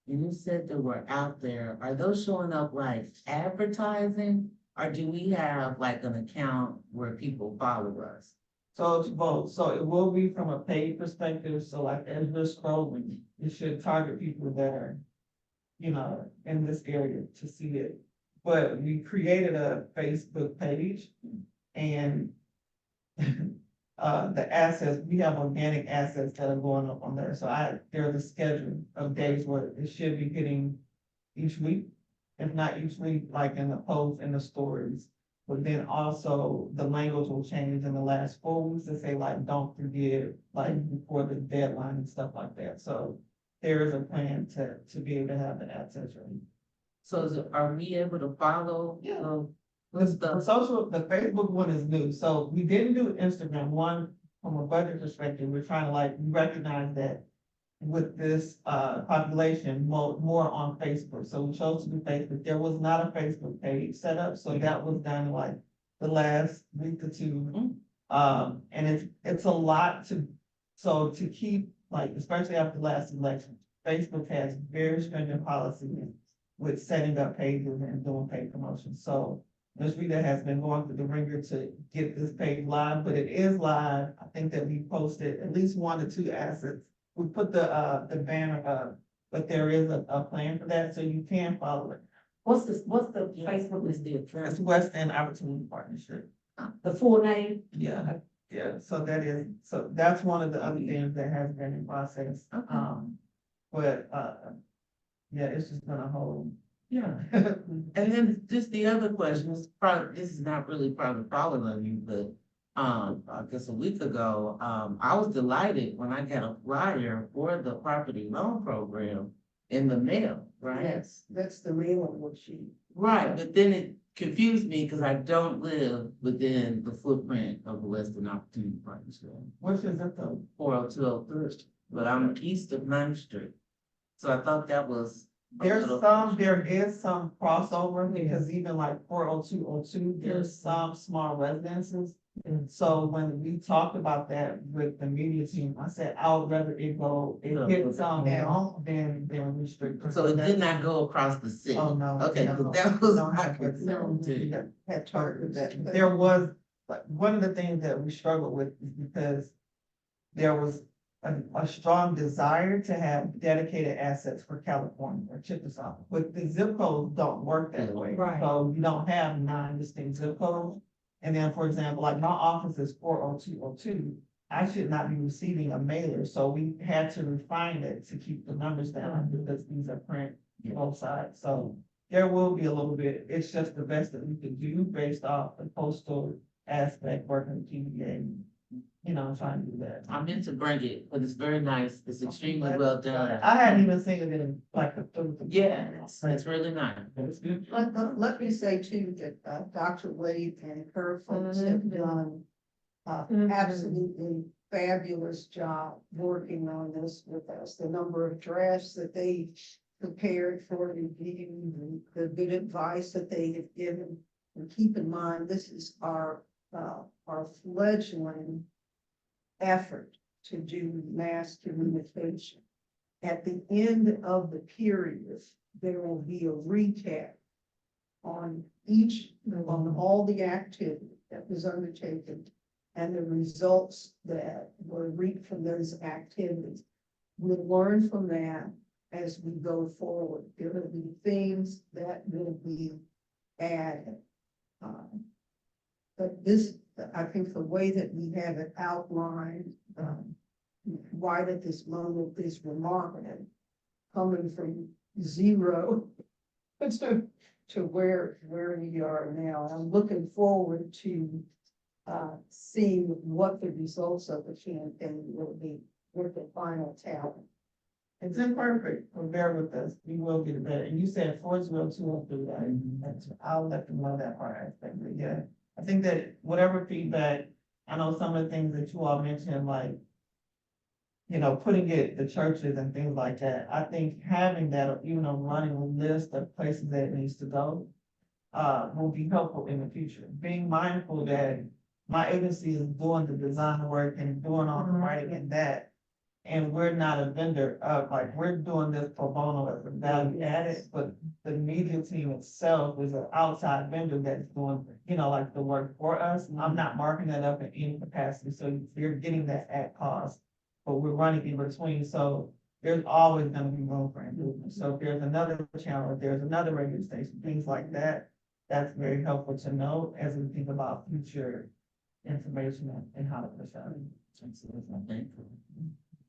And you said that we're out there. Are those showing up like advertising? Or do we have like an account where people follow us? So it's both, so it will be from a paid perspective, so like as you're scrolling, it should target people that are. You know, in this area to see it, but we created a Facebook page and. The assets, we have organic assets that are going up on there, so there's a schedule of days where it should be hitting each week. If not each week, like in the posts and the stories, but then also the language will change in the last 4 weeks to say like, don't forget, like before the deadline and stuff like that, so. There is a plan to be able to have the assets ready. So are we able to follow? Yeah. The Facebook one is new, so we didn't do Instagram, one, from a budget perspective, we're trying to like recognize that. With this population, more on Facebook, so we chose to do Facebook, there was not a Facebook page set up, so that was done like the last week or two. And it's a lot to keep, like, especially after the last election, Facebook has very stringent policies with setting up pages and doing paid promotions, so. Ms. Rita has been going through the ringer to get this page live, but it is live. I think that we posted at least 1 or 2 assets. We put the banner up, but there is a plan for that, so you can follow it. What's the Facebook is there? It's West End Opportunity Partnership. The full name? Yeah, so that's one of the other things that has been in process. But, yeah, it's just been a whole. Yeah. And then just the other question is probably, this is not really probably following you, but I guess a week ago, I was delighted when I got a flyer for the property loan program in the mail, right? Yes, that's the mailing sheet. Right, but then it confused me because I don't live within the footprint of the Western Opportunity Partnership. Which is it though? 40203, but I'm east of 9th Street. So I thought that was. There is some crossover because even like 40202, there's some small residences. And so when we talked about that with the media team, I said, I would rather it hit some now than restrict. So it did not go across the city? Oh, no. Okay, no, because that was no, my concern too. Had targeted that. There was, like, one of the things that we struggled with is because there was a strong desire to have dedicated assets for California or Chickasaw, but the zip codes don't work that way. Right. So you don't have 9 distinct zip codes. And then, for example, like my office is 40202, I should not be receiving a mailer, so we had to refine it to keep the numbers down because these are print both sides. So there will be a little bit, it's just the best that we could do based off the postal aspect, working with TVA. You know, trying to do that. I meant to bring it, but it's very nice. It's extremely well done. I hadn't even seen it in like a. Yeah, it's really nice. It's good. Let me say too, that, Dr. Wade and her folks have done absolutely fabulous job working on this with us. The number of drafts that they prepared for review, the good advice that they have given. And keep in mind, this is our our fledgling effort to do mass communication. At the end of the period, there will be a recap on on all the activity that was undertaken and the results that were reaped from those activities. We'll learn from that as we go forward. There will be things that will be added. But this, I think the way that we have it outlined, right at this moment is remarkable, coming from zero to where we are now. I'm looking forward to seeing what the results of the campaign will be with the final tally. It's imperfect, but bear with us, we will get it better. And you said Fordsville too, will do that, and I'll let them know that part aspect, but yeah. I think that whatever feedback, I know some of the things that you all mentioned, like, you know, putting it, the churches and things like that, I think having that, you know, running a list of places that it needs to go, will be helpful in the future. Being mindful that my agency is doing the design work and doing all the writing and that, and we're not a vendor of, like, we're doing this pro bono as a value added, but the media team itself is an outside vendor that's doing, you know, like the work for us. I'm not marking that up in any capacity, so you're getting that at cost, but we're running in between, so there's always gonna be room for improvement. So if there's another channel, if there's another radio station, things like that, that's very helpful to know as we think about future information and how to push out.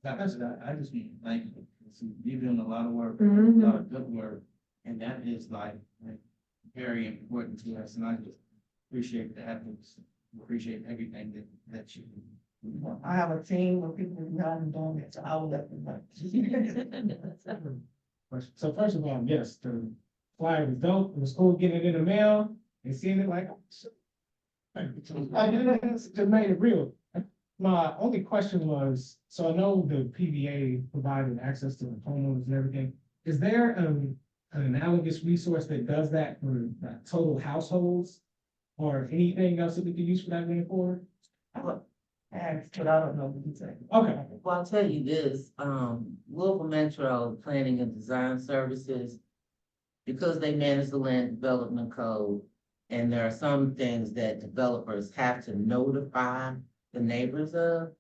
That's that, I just mean, thank you. You're doing a lot of work, a lot of good work, and that is like very important to us, and I just appreciate the efforts, appreciate everything that you do. I have a team of people who have been doing it, so I will let them know. So first of all, yes, the flyer was dope, the school getting it in the mail, and seeing it like, oh, shit. Just made it real. My only question was, so I know the PVA provided access to the homeowners and everything. Is there an analogous resource that does that for total households? Or anything else that we could use for that going forward? But I don't know what you say. Okay. Well, I'll tell you this, Louisville Metro Planning and Design Services, because they manage the land development code, and there are some things that developers have to notify the neighbors of,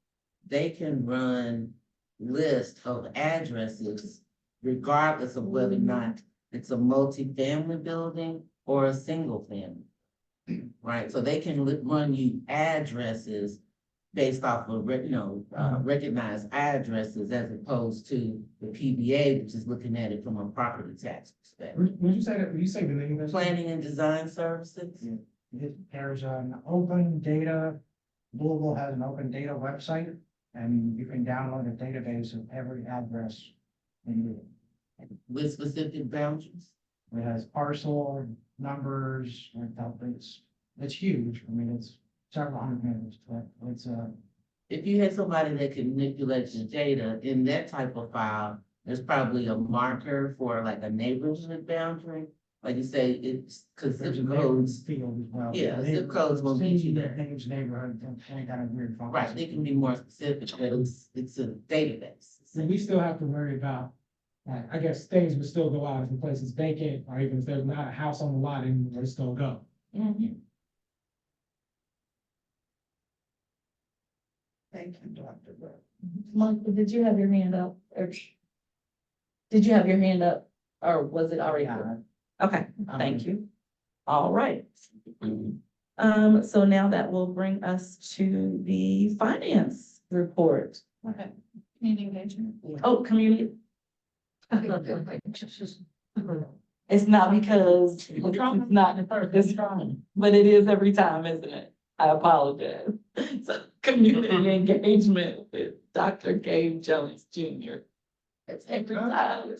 they can run list of addresses regardless of whether or not it's a multi-family building or a single family. Right, so they can run you addresses based off of, recognized addresses as opposed to the PBA, which is looking at it from a property tax perspective. Would you say that, would you say the name of that? Planning and Design Services. There's an open data, Louisville has an open data website, and you can download a database of every address in Louisville. With specific boundaries? It has parcel numbers, it's huge, I mean, it's several hundred megas, but it's if you had somebody that can manipulate your data in that type of file, there's probably a marker for like a neighborhood boundary. Like you say, it's because zip codes. Field as well. Yeah, zip codes will get you there. Names, neighborhood, any kind of weird function. Right, they can be more specific, but it's a database. So we still have to worry about, I guess things would still go out if the place is vacant, or even if there's not a house on the lot, and they still go. Thank you, Dr. Webb. Monica, did you have your hand up? Or did you have your hand up? Or was it already? Okay, thank you. All right. So now that will bring us to the finance report. Okay, community engagement. Oh, community. It's not because it's not this time, but it is every time, isn't it? I apologize. So community engagement with Dr. Gabe Jones Jr. It's every time.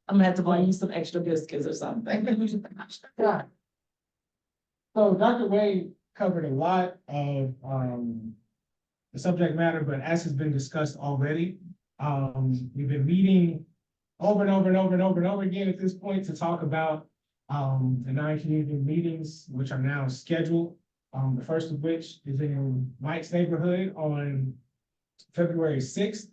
I'm gonna have to buy you some extra biscuits or something. Yeah. So Dr. Wade covered a lot of the subject matter, but as has been discussed already, we've been meeting over and over and over and over and over again at this point to talk about the 9 community meetings, which are now scheduled. The first of which is in Mike's neighborhood on February 6th.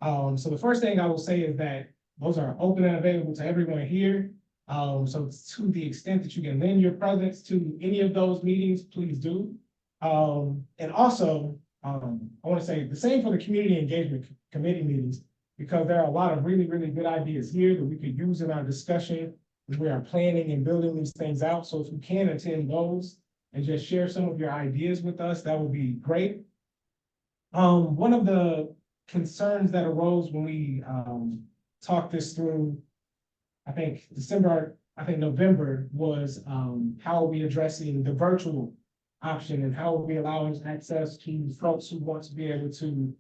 So the first thing I will say is that those are open and available to everyone here. So to the extent that you can lend your presence to any of those meetings, please do. And also, I want to say the same for the community engagement committee meetings, because there are a lot of really, really good ideas here that we could use in our discussion as we are planning and building these things out. So if you can attend those and just share some of your ideas with us, that would be great. One of the concerns that arose when we talked this through, I think November, was how are we addressing the virtual option and how are we allowing access to folks who want to be able to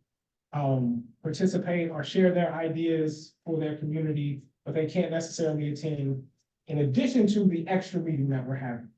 participate or share their ideas for their community, but they can't necessarily attend in addition to the extra meeting that we're having.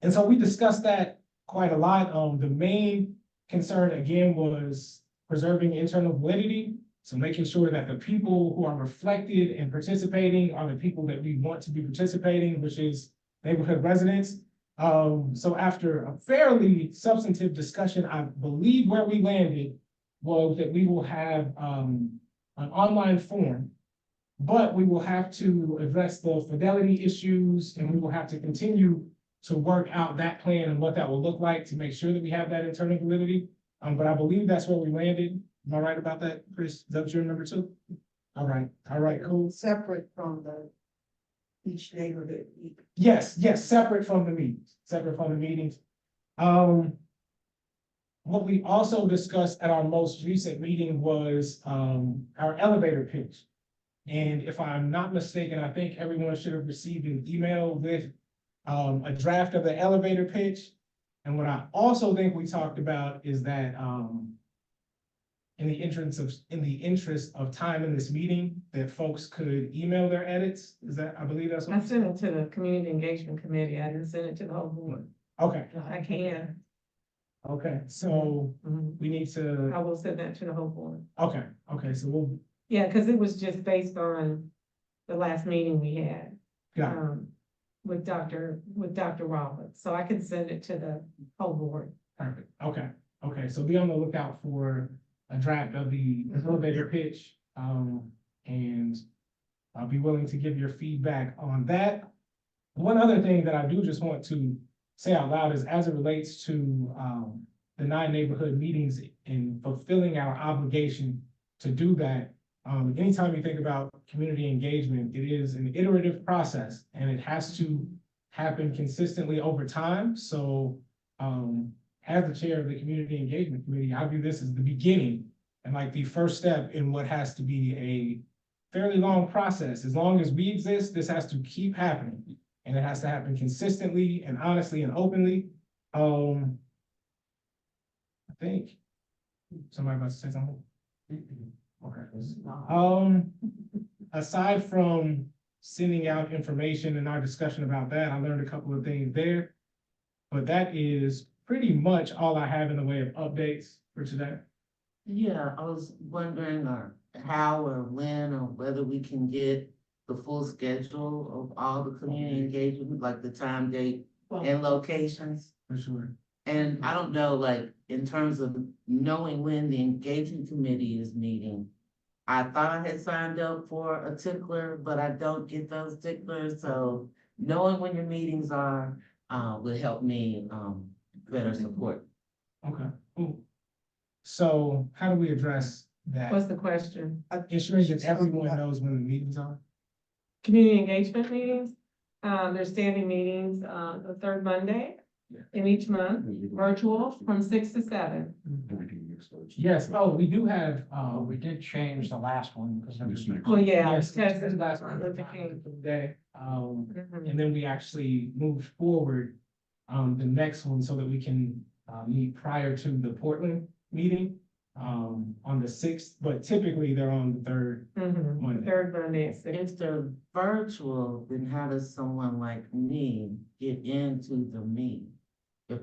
And so we discussed that quite a lot. The main concern again was preserving internal validity. So making sure that the people who are reflected and participating are the people that we want to be participating, which is neighborhood residents. So after a fairly substantive discussion, I believe where we landed was that we will have an online form, but we will have to address the fidelity issues and we will have to continue to work out that plan and what that will look like to make sure that we have that internal validity. But I believe that's where we landed. Am I right about that, Chris? Is that what you remember too? All right, cool. Separate from each neighborhood. Yes, separate from the meetings, What we also discussed at our most recent meeting was, our elevator pitch. And if I'm not mistaken, I think everyone should have received an email with, a draft of the elevator pitch. And what I also think we talked about is that, in the interest of time in this meeting, that folks could email their edits. I believe that's what. I sent it to the community engagement committee. I didn't send it to the whole board. Okay, I can. okay, so we need to, I will send that to the whole board. okay, so we'll, Yeah, because it was just based on the last meeting we had. got it. With Dr. Roberts, so I can send it to the whole board. Perfect, okay, so be on the lookout for a draft of the elevator pitch, and I'll be willing to give your feedback on that. One other thing that I do just want to say out loud is as it relates to, the 9 neighborhood meetings and fulfilling our obligation to do that. Anytime you think about community engagement, it is an iterative process and it has to happen consistently over time. So, as the chair of the community engagement committee, I view this as the beginning and like the first step in what has to be a fairly long process. As long as we exist, this has to keep happening and it has to happen consistently and honestly and openly. I think somebody about to say something. Okay. Aside from sending out information and our discussion about that, I learned a couple of things there. But that is pretty much all I have in the way of updates for today. Yeah, I was wondering how or when or whether we can get the full schedule of all the community engagement, like the time, date, and locations. For sure. And I don't know, like, in terms of knowing when the engagement committee is meeting, I thought I had signed up for a tickler, but I don't get those ticklers, so knowing when your meetings are, would help me, better support. Okay, cool. So how do we address that? What's the question? Ensuring that everyone knows when the meetings are? Community engagement meetings, they're standing meetings, the third Monday in each month, virtual from 6 to 7. Yes, we do have, We did change the last one because there was. Well, yeah, yes, because that's of last Martin one. Luther King. Day, Mhm. and then we actually moved forward, the next one so that we can, meet prior to the Portland meeting, on the 6th, but typically they're on the 3rd. Monday. Third Monday at 6. If they're virtual, then how does someone like me get into the meeting? If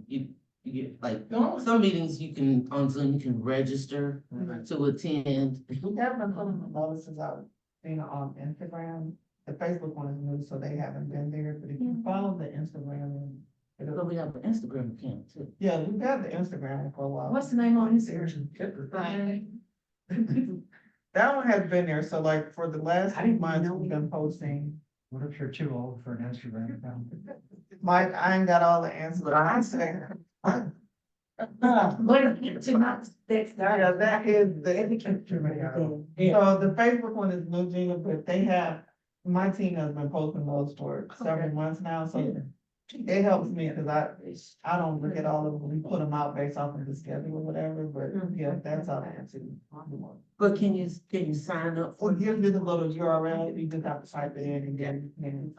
you get like, some meetings you can, on Zoom, you can register to attend. We have been putting the notices out, on Instagram. The Facebook one is new, so they haven't been there, but if you follow the Instagram and And then we have an Instagram account too. Yeah, we've had the Instagram for a while. What's the name on Instagram? That one has been there, so like for the last I few didn't months, know we've been posting. What if you're too old for an Instagram account? Mike, I ain't got all the answers, but I say. But to not, that's. Yeah, that is the. Yeah. So the Facebook one is New Jingle, but they have, my team has been posting those for several months now, so it helps me, cause I don't look at all of them, we put them out based off of the schedule or whatever, but yeah, that's all I have to. But can you sign up? Well, give you the little URL, you just have to type it in and then,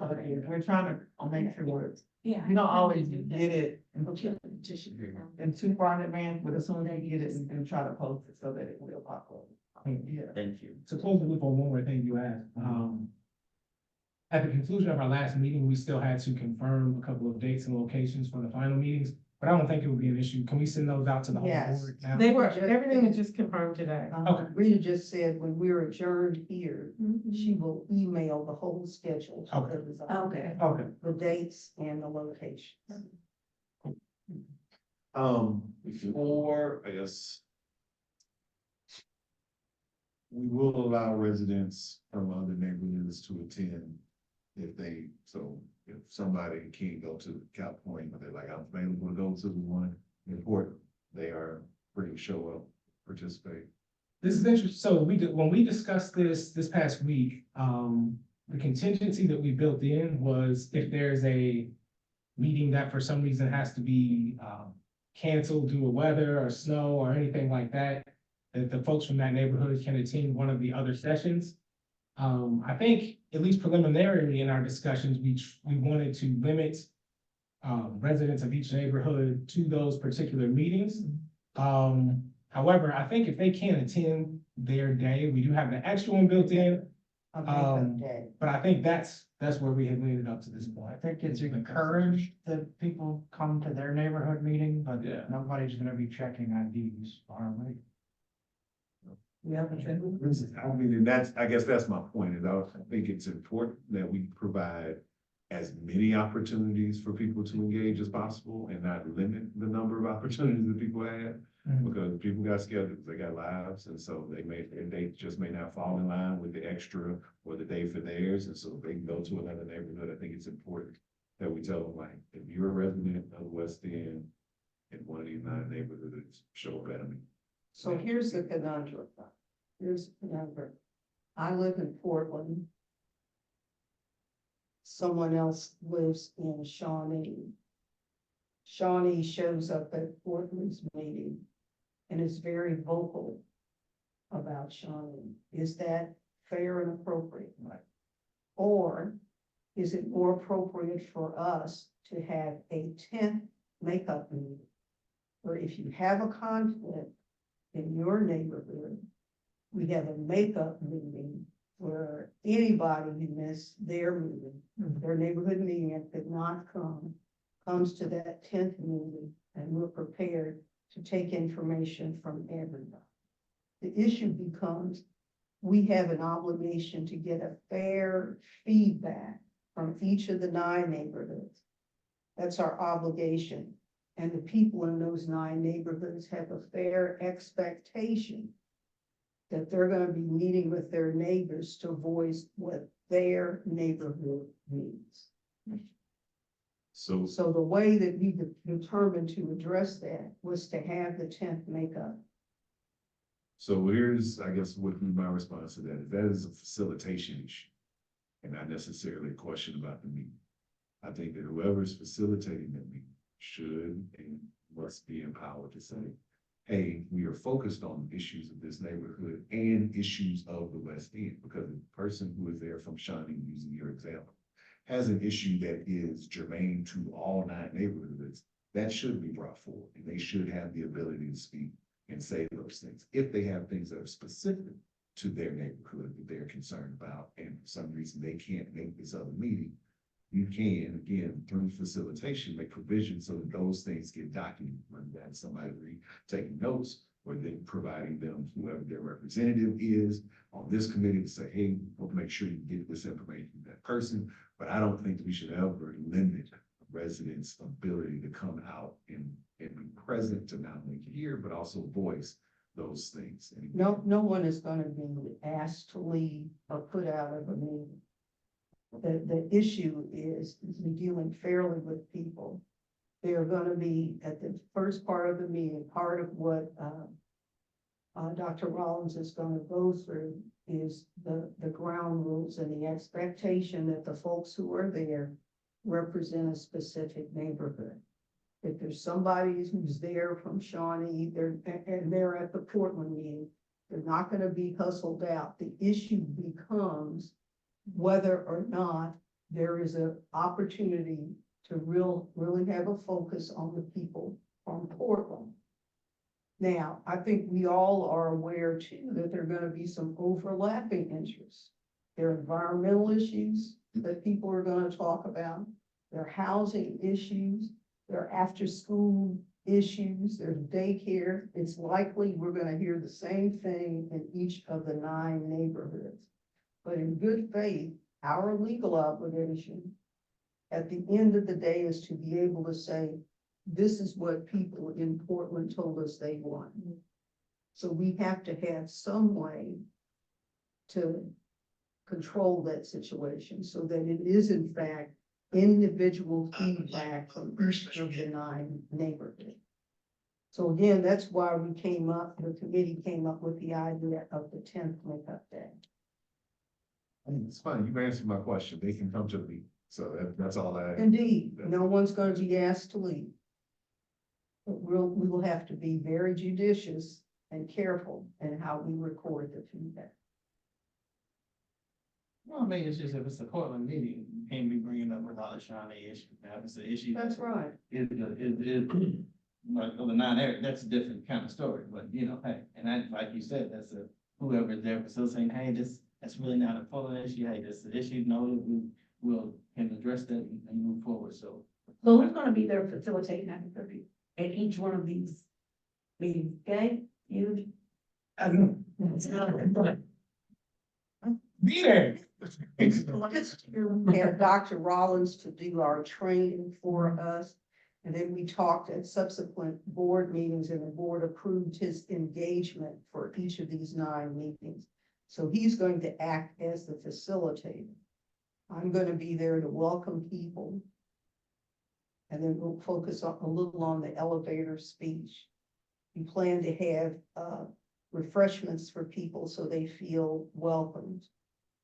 we're trying to make sure Yeah. you don't always get it in too far in advance, but as soon as you get it, you can try to post it so that it will pop up. Yeah. Thank you. To close the loop on one more thing you asked, at the conclusion of our last meeting, we still had to confirm a couple of dates and locations for the final meetings, but I don't think it would be an issue. Can we send those out to the whole Yes. board now? They were, everything is just confirmed today. Okay. Rita just said when we're adjourned here, she will email the whole schedule. to Okay. everybody. Okay. Okay. The dates and the locations. Before, I guess. We will allow residents from other neighborhoods to attend if they, so if somebody can't go to Cap Point, but they're like, I'm available to go to the one in Portland, they are free to show up, participate. This is interesting. So when we discussed this past week, the contingency that we built in was if there's a meeting that for some reason has to be, canceled due to weather or snow or anything like that, that the folks from that neighborhood can attend one of the other sessions. I think, at least preliminarily in our discussions, we wanted to limit residents of each neighborhood to those particular meetings. However, I think if they can't attend their day, we do have the extra one built in. A makeup day. But I think that's where we had landed up to this point. I think it's encouraged that people come to their neighborhood meeting, but Yeah. nobody's gonna be checking IDs, are we? Yeah, but I mean, and I guess that's my point, is I think it's important that we provide as many opportunities for people to engage as possible and not limit the number of opportunities that people have. Because people got schedules, they got lives, and so they just may not fall in line with the extra or the day for theirs, and so they can go to another neighborhood. I think it's important that we tell them, like, if you're a resident of West End in one of these 9 neighborhoods, show up at a meeting. So here's the conundrum. I live in Portland. Someone else lives in Shawnee. Shawnee shows up at Portland's meeting and is very vocal about Shawnee. Is that fair and appropriate? Right. Or is it more appropriate for us to have a 10th makeup meeting? Where if you have a conflict in your neighborhood, we have a makeup meeting where anybody who missed their meeting, their neighborhood meeting and could not come, comes to that 10th meeting, and we're prepared to take information from everybody. The issue becomes, we have an obligation to get a fair feedback from each of the 9 neighborhoods. That's our obligation. And the people in those 9 neighborhoods have a fair expectation that they're gonna be meeting with their neighbors to voice what their neighborhood needs. So, So the way that we determined to address that was to have the 10th makeup. so here's, I guess, what would be my response to that. That is a facilitation issue and not necessarily a question about the meeting. I think that whoever's facilitating that meeting should and must be empowered to say, hey, we are focused on issues of this neighborhood and issues of the West End, because the person who is there from Shawnee, using your example, has an issue that is germane to all 9 neighborhoods, that should be brought forward, and they should have the ability to speak and say those things. If they have things that are specific to their neighborhood that they're concerned about, and for some reason they can't make this other meeting, you can, again, through facilitation, make provision so that those things get documented, whether that's somebody taking notes, or then providing them whoever their representative is on this committee to say, hey, we'll make sure you get this information to that person. But I don't think we should ever limit residents' ability to come out and be present to not only hear, but also voice those things. And No one is gonna be asked to leave or put out of a meeting. The issue is dealing fairly with people. They're gonna be at the first part of the meeting, part of what, Dr. Rollins is gonna go through is the ground rules and the expectation that the folks who are there represent a specific neighborhood. If there's somebody who's there from Shawnee, and they're at the Portland meeting, they're not gonna be hustled out. The issue becomes whether or not there is an opportunity to really have a focus on the people from Portland. Now, I think we all are aware too, that there are gonna be some overlapping interests. There are environmental issues that people are gonna talk about. There are housing issues. There are after-school issues. There's daycare. It's likely we're gonna hear the same thing in each of the 9 neighborhoods. But in good faith, our legal obligation at the end of the day is to be able to say, this is what people in Portland told us they want. So we have to have some way to control that situation so that it is in fact individual feedback from each of the 9 neighborhoods. So again, that's why the committee came up with the idea of the 10th makeup day. I mean, it's funny, you've answered my question. They can come to the meeting. So that's all I. Indeed, no one's gonna be asked to leave. But we will have to be very judicious and careful in how we record the feedback. Well, I mean, it's just if it's a Portland meeting, you can't be bringing up a lot of Shawnee issues. Now, if it's an issue. That's right. Like, over 9 areas, that's a different kind of story, but hey, and that, like you said, that's whoever is there facilitating, hey, that's really not a Portland issue, hey, this is an issue, no, we will, can address that and move forward, so. So who's gonna be there facilitating that interview at each one of these meetings, okay? You. Be there. We have Dr. Rollins to do our training for us. And then we talked at subsequent board meetings and the board approved his engagement for each of these 9 meetings. So he's going to act as the facilitator. I'm going to be there to welcome people. And then we'll focus a little on the elevator speech. We plan to have refreshments for people so they feel welcomed.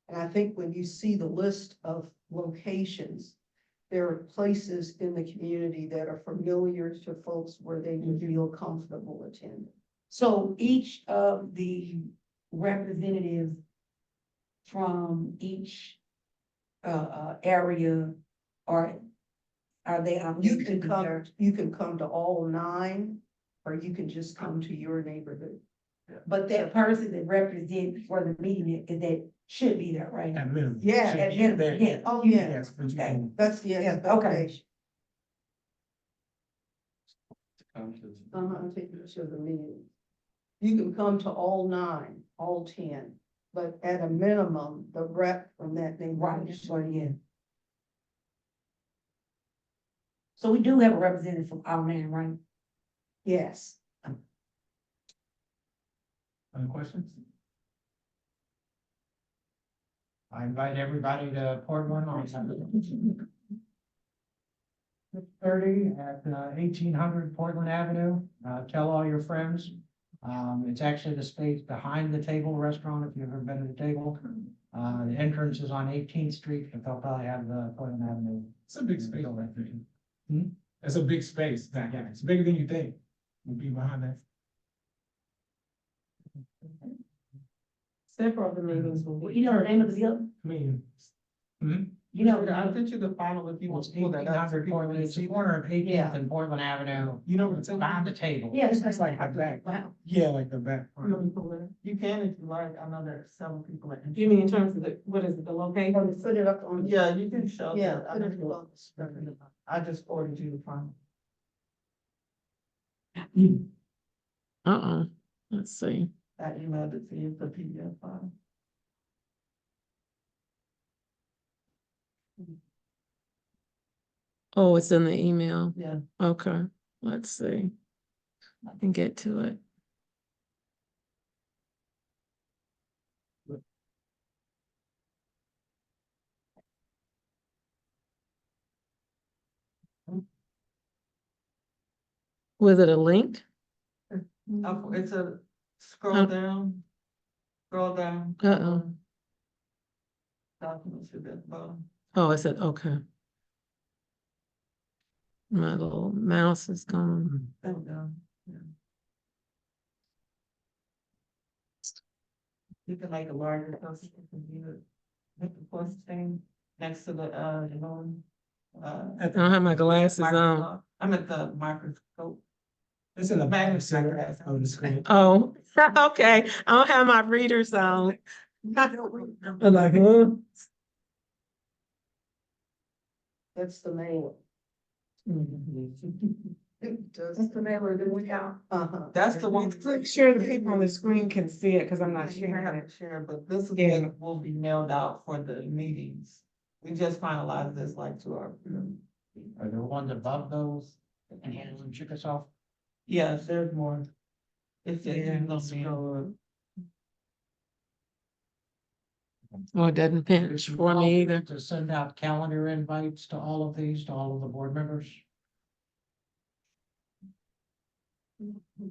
And I think when you see the list of locations, there are places in the community that are familiar to folks where they can feel comfortable attending. So each of the representatives from each area are they? You can come to all 9, or you can just come to your neighborhood. But that person that represents for the meeting is that should be there, right? At minimum. Yeah, Should at be minimum, there. yeah. Oh, yeah. Yes, but you Okay. can- That's the Yeah, okay. expectation. To Take you to the meeting. You can come to all 9, all 10, but at a minimum, the rep from that Right, neighborhood. that's what, yeah. So we do have a representative from our man, right? Yes. Other questions? I invite everybody to Portland on 30 at 1800 Portland Avenue. Tell all your friends. It's actually the space behind the Table Restaurant, if you've ever been to the Table. The entrance is on 18th Street, but they'll probably have the Portland Avenue. It's a big space. It's a big space. Yeah, it's bigger than you think. We'll be behind that. Several of the meetings will be. You know the name of the building? Meeting. You know, I sent you the final if you want to pull that up. 1800 Portland, it's the corner of 18th and Portland Avenue. You know what it's behind the table. Yeah, It's like the back. Wow. Yeah, like the back. You can if you like, I know there are several people that. You mean in terms of what is it, the location? Put it up on. Yeah, you can show Yeah, that. put it on the screen. I just forwarded you the final. Let's see. I emailed it to you, the PDF file. Oh, it's in the email. Yeah. Okay, let's see. I can get to it. Was it a link? It's a Huh? scroll down. Scroll down. Uh-oh. Documents at the bottom. Oh, I said, okay. My little mouse is gone. There we go. Yeah. You can make a larger copy if you view it. Hit the plus thing next to the, I don't have my glasses on. microscope. I'm at the microscope. It's in the Magnifying center glass. of the screen. Oh, okay. I don't have my readers on. I'm like, That's the mailer. That's the mailer that went out. Uh-huh. That's the one. Make sure the people on the screen can see it, because I'm not You sharing have it. to share, but this is Yeah. what will be mailed out for the meetings. We just finalized this like to our. Are there ones above those that can handle in Chickasaw? Yes, there's more. It's just, Yeah, you know, scroll up. Oh, it doesn't pinch for me either. To send out calendar invites to all of these, to all of the board members?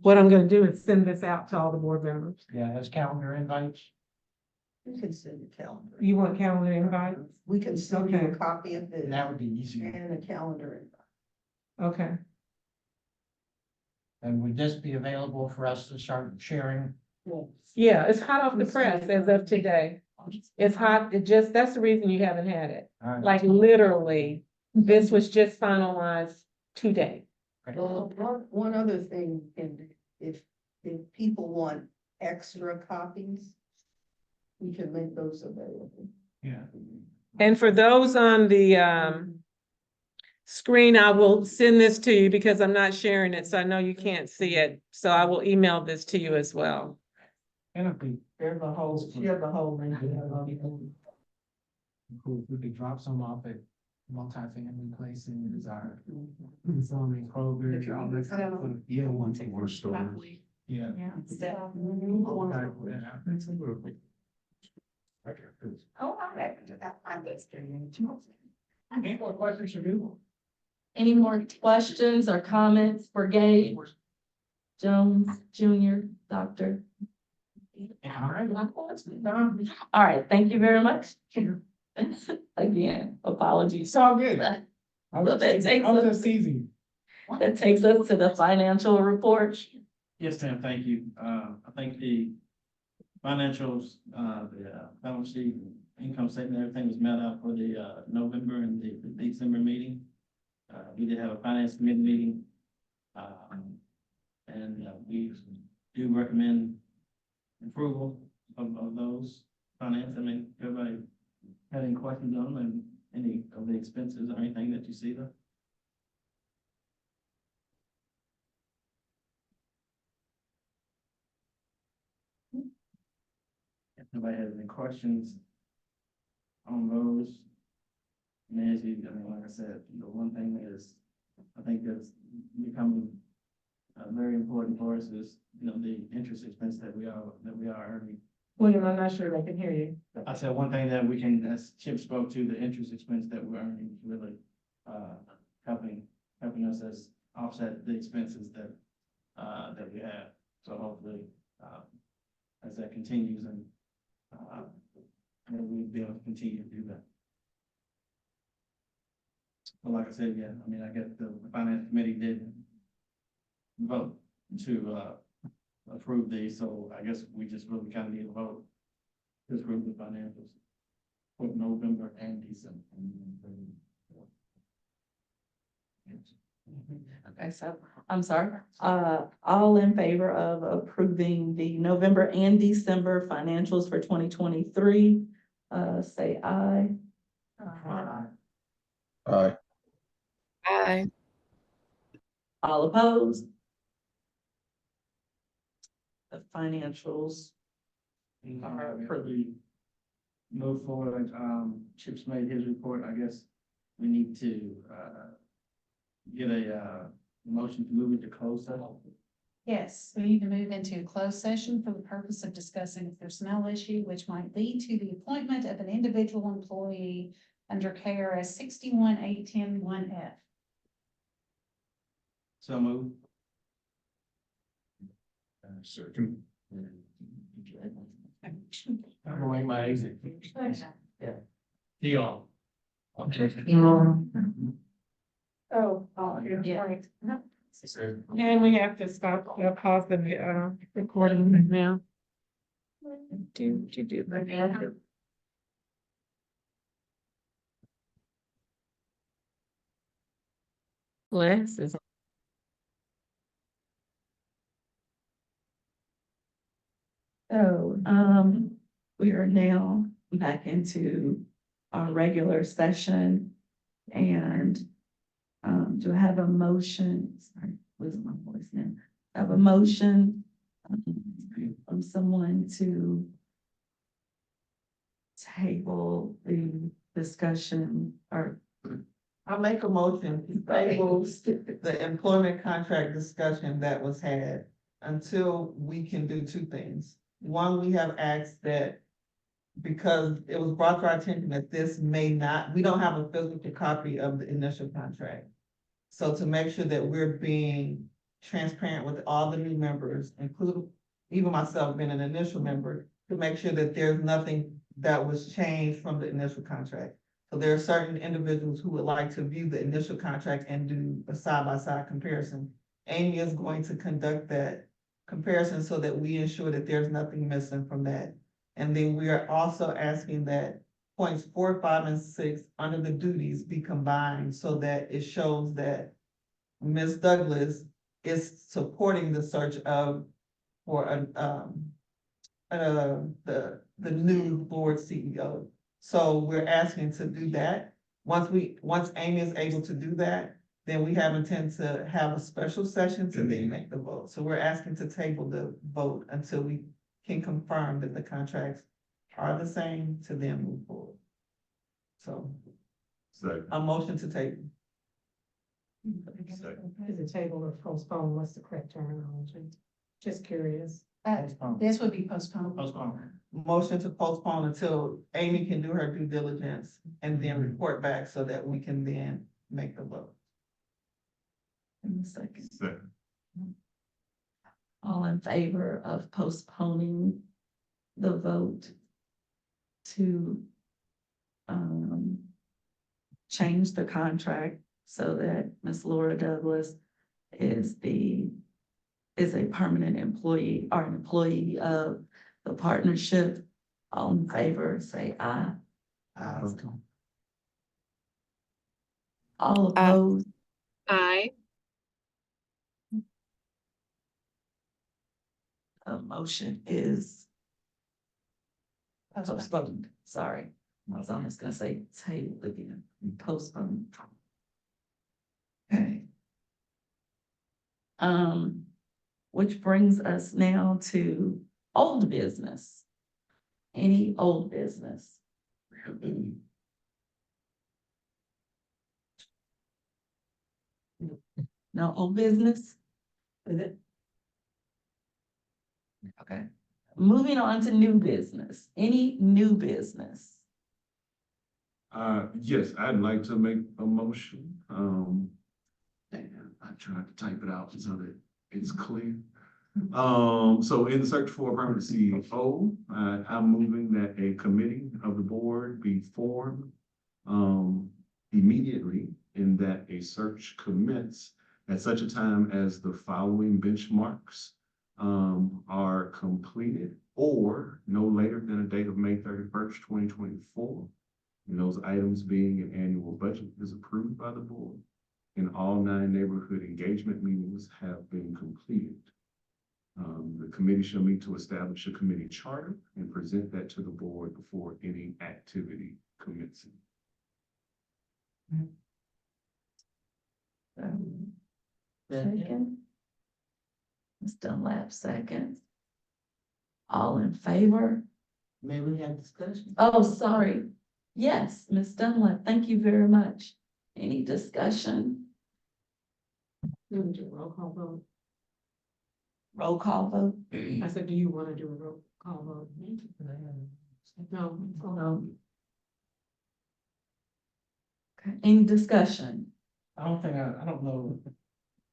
What I'm gonna do is send this out to all the board members. Yeah, as calendar invites. We can send a calendar. You want calendar invites? We can send you a Okay. copy of this That would be easier. and a calendar invite. Okay. And would this be available for us to start sharing? Yeah, it's hot off the press as of today. It's hot, that's the reason you haven't had it. All right. Like literally, this was just finalized today. Well, one other thing, and if people want extra copies, we can make those available. Yeah. And for those on the screen, I will send this to you because I'm not sharing it, so I know you can't see it. So I will email this to you as well. And I think There's a whole, share the whole link. cool, we could drop some off at multifamily place in the desire. Zoning Kroger. Yeah, one thing we're storing. Yeah. Oh, I'm back to that. I'm just Any more questions for you? Any more questions or comments for Gabe Jones Junior, Doctor? All right, thank you very much. Again, apologies. It's all good. Well, that takes I'm us- just teasing. That takes us to the financial report. Yes, ma'am, thank you. I think the financials, the balance sheet, income statement, everything was met out for the November and the December meeting. We did have a finance committee meeting. And we do recommend approval of those finance. I mean, everybody had any questions on them and any of the expenses or anything that you see there? If nobody has any questions on those. And as you, I mean, like I said, the one thing is, I think that's becoming very important for us is, you know, the interest expense that we are earning. William, I'm not sure I can hear you. I said one thing that we can, as Chip spoke to, the interest expense that we're earning is really, helping us as offset the expenses that we have. So hopefully, as that continues and, we'll be able to continue to do that. But like I said, yeah, I mean, I guess the finance committee did vote to, approve these, so I guess we just really kind of need a vote to approve the financials for November and December. Okay, so I'm sorry, all in favor of approving the November and December financials for 2023, say aye. Aye. Aye. All opposed? The financials are approved. Move forward, Chip's made his report, I guess we need to, get a, motion to move into closed session. Yes, we need to move into a closed session for the purpose of discussing a personnel issue which might lead to the appointment of an individual employee under KRS 61.810(1)(f). So move. Second. I'm going my exit. Deal. Oh, you're Yeah. right. And we have to stop, pause the, recording now. Do. Glasses. So, we are now back into our regular session and, do I have a motion? Sorry, losing my voice now. I have a motion from someone to table the discussion or I make a motion to table the employment contract discussion that was had until we can do two things. One, we have asked that because it was brought to our attention that this may not, we don't have a physical copy of the initial contract. So to make sure that we're being transparent with all the new members, including even myself being an initial member, to make sure that there's nothing that was changed from the initial contract. So there are certain individuals who would like to view the initial contract and do a side-by-side comparison. Amy is going to conduct that comparison so that we ensure that there's nothing missing from that. And then we are also asking that points 4, 5, and 6 under the duties be combined so that it shows that Ms. Douglas is supporting the search for the new board CEO. So we're asking to do that. Once Amy is able to do that, then we have intent to have a special session to then make the vote. So we're asking to table the vote until we can confirm that the contracts are the same to then move forward. So Second. a motion to table. Is a table or postpone, what's the correct terminology? Just curious. This would be postponed. Postpone. Motion to postpone until Amy can do her due diligence and then report back so that we can then make the vote. in a second. Second. All in favor of postponing the vote to change the contract so that Ms. Laura Douglas is a permanent employee or an employee of the partnership. All in favor, say aye. All opposed, Aye. motion is postponed. Sorry, I was almost gonna say table again, postponed. Okay. Which brings us now to old business. Any old business? No old business? Is it? Okay, moving on to new business. Any new business? Yes, I'd like to make a motion. I tried to type it out so that it's clear. So in the search for a permanent CEO, I'm moving that a committee of the board be formed immediately, and that a search commence at such a time as the following benchmarks are completed, or no later than a date of May 31st, 2024. And those items being an annual budget is approved by the board, and all 9 neighborhood engagement meetings have been completed. The committee shall meet to establish a committee charter and present that to the board before any activity commencing. Second. Ms. Dunlap, second. All in favor? May we have discussion? Oh, sorry. Yes, Ms. Dunlap, thank you very much. Any discussion? You want to do a roll call vote? Roll call vote. I said, do you want to do a roll call vote? No, no. Okay, any discussion? I don't know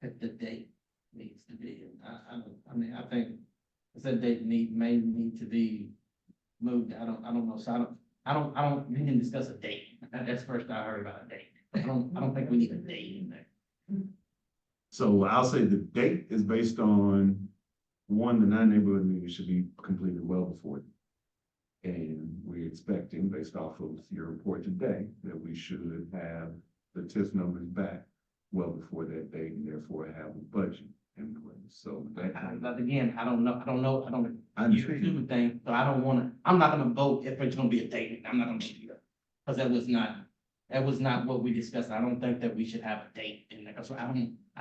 if the date needs to be, I mean, I think that date may need to be moved, I don't know, so we can discuss a date. That's the first I heard about a date. I don't think we need a date in there. So I'll say the date is based on, one, the 9 neighborhood meetings should be completed well before. And we're expecting, based off of your report today, that we should have the TIF numbers back well before that date, and therefore have a budget in place. So that, But again, I don't know, I you understand. do the thing, so I don't wanna, I'm not gonna vote if it's gonna be a date, I'm not gonna do that. Cause that was not what we discussed, I don't think that we should have a date in there, cause I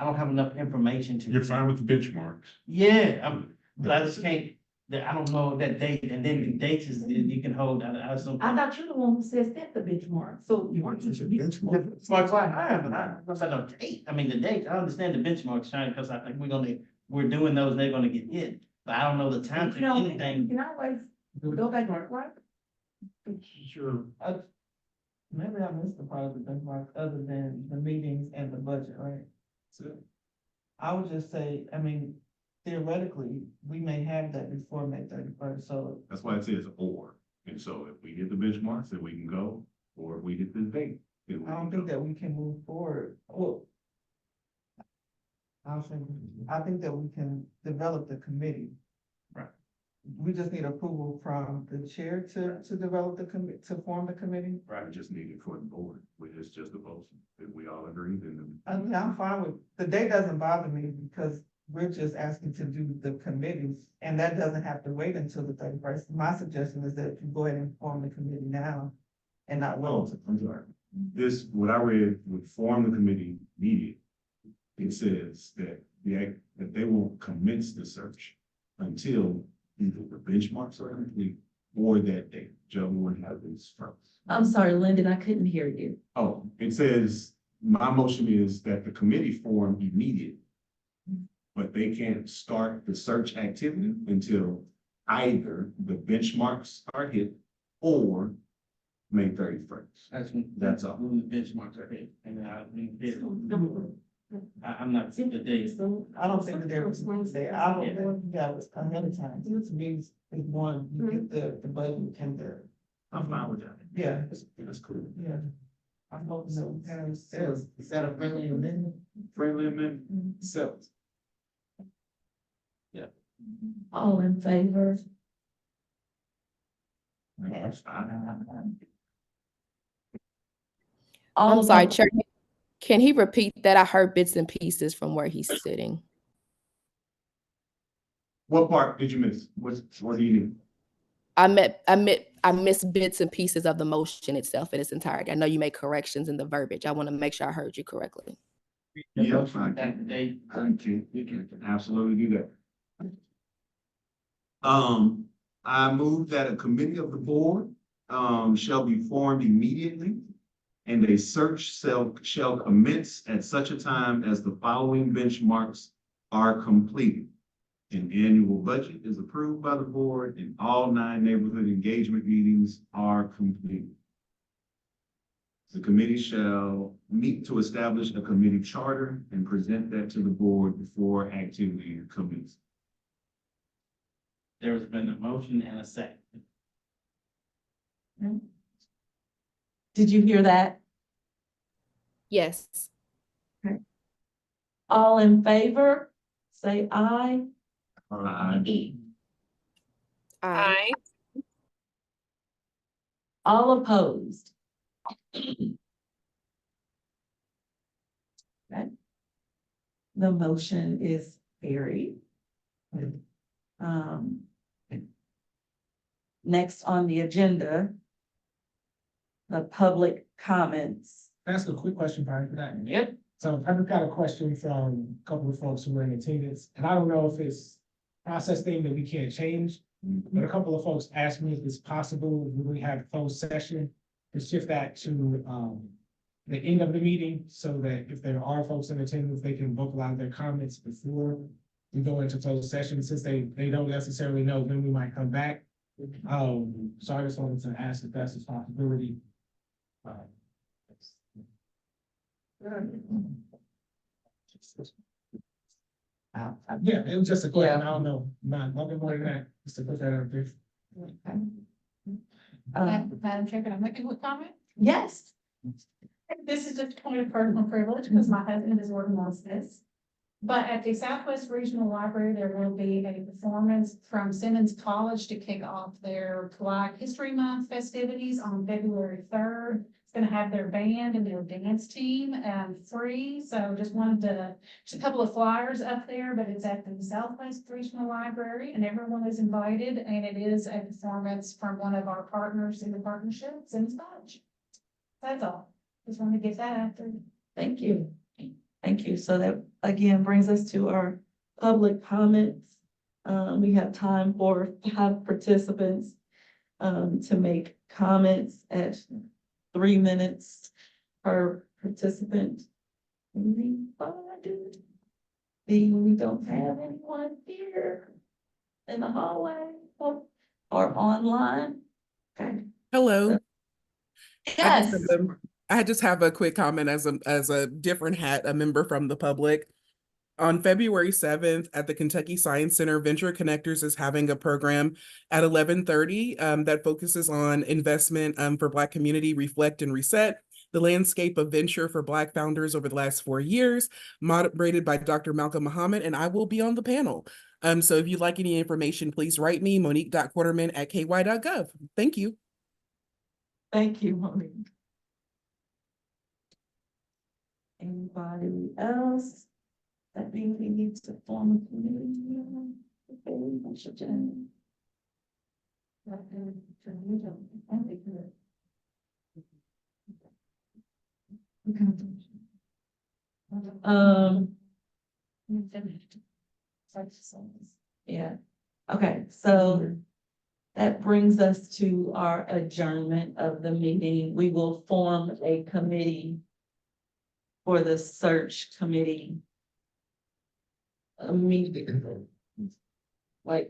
don't have enough information to. You're fine with the benchmarks. Yeah, but I just can't, I don't know that date, and then the dates is, you can hold, I assume. I thought you the one who said set the benchmark, so you want to. Benchmarks, I have, but I don't know date, I mean, the date, I understand the benchmarks, trying, cause I think we're doing those, they're gonna get hit. But I don't know the time, You know, you anything, can always go back and work, right? Sure. Maybe I missed the part of the benchmark other than the meetings and the budget, right? So, I would just say, I mean, theoretically, we may have that before May 31st, so that's why it says or. And so if we hit the benchmarks, then we can go, or if we hit the date. then we I don't can think go. that we can move forward. Well, I think that we can develop the committee. Right. We just need approval from the chair to develop the to form the committee. Right, we just need it for the board, which is just a vote. If we all agree, then. I mean, I'm fine with, the date doesn't bother me because we're just asking to do the committees, and that doesn't have to wait until the 31st. My suggestion is that you go ahead and form the committee now and not wait. Oh, I'm sorry. This, what I read would form the committee immediately. It says that that they won't commence the search until either the benchmarks are complete or that date. Joe would have this first. I'm sorry, Lyndon, I couldn't hear you. Oh, it says, my motion is that the committee form immediately. But they can't start the search activity until either the benchmarks are hit or May 31st. That's all. when the benchmarks are hit, and I'm not seeing the dates. I don't think that there was Wednesday. I don't think that was another time. This means is one, you get the budget and the. I'm fine with that. Yeah, That's cool. yeah. I hope so. Is that a friendly amendment? Friendly amendment, accept. All in favor? That's fine. All I'm sorry, opposed? Chair. Can he repeat that? I heard bits and pieces from where he's sitting. What part did you miss? What do you need? I missed bits and pieces of the motion itself in its entirety. I know you made corrections in the verbiage. I want to make sure I heard you correctly. Yeah, That date. I can absolutely do that. I move that a committee of the board, shall be formed immediately. And a search shall commence at such a time as the following benchmarks are completed. An annual budget is approved by the board and all 9 neighborhood engagement meetings are completed. The committee shall meet to establish a committee charter and present that to the board before activity commences. There's been a motion and a second. Did you hear that? Yes. All in favor, say aye. Aye. All opposed? Okay. The motion is carried. Next on the agenda, the public comments. Can I ask a quick question prior to that? Yep. So I've got a question from a couple of folks who were in attendance, and I don't know if it's a process thing that we can't change, but a couple of folks asked me if it's possible when we have closed session to shift that to the end of the meeting, so that if there are folks in attendance, they can vocalize their comments before we go into closed session, since they don't necessarily know when we might come back. So I just wanted to ask if that's a possibility. Yeah, it was just a question, I don't know, nothing more than that, just to put that out there. Madam Chair, can I make a quick comment? Yes. This is just a point of personal privilege because my husband is working on this. But at the Southwest Regional Library, there will be a performance from Simmons College to kick off their Black History Month festivities on February 3rd. It's gonna have their band and their dance team free. So just wanted to, just a couple of flyers up there, but it's at the Southwest Regional Library and everyone is invited. And it is a performance from one of our partners in the partnership, Simmons College. That's all. Just wanted to get that out there. Thank you. Thank you. So that again brings us to our public comments. We have time for 5 participants to make comments at 3 minutes per participant. We don't have anyone here in the hallway or online. Okay. Hello. Yes. I just have a quick comment as a different hat, a member from the public. On February 7th at the Kentucky Science Center, Venture Connectors is having a program at 11:30 that focuses on investment for Black community, reflect and reset, the landscape of venture for Black founders over the last 4 years, moderated by Dr. Malcolm Muhammad, and I will be on the panel. So if you'd like any information, please write me, monique.quarterman@ky.gov. Thank you. Thank you, Monique. Anybody else? That means we need to form a committee. Yeah, okay, so that brings us to our adjournment of the meeting. We will form a committee for the search committee. Meeting. Like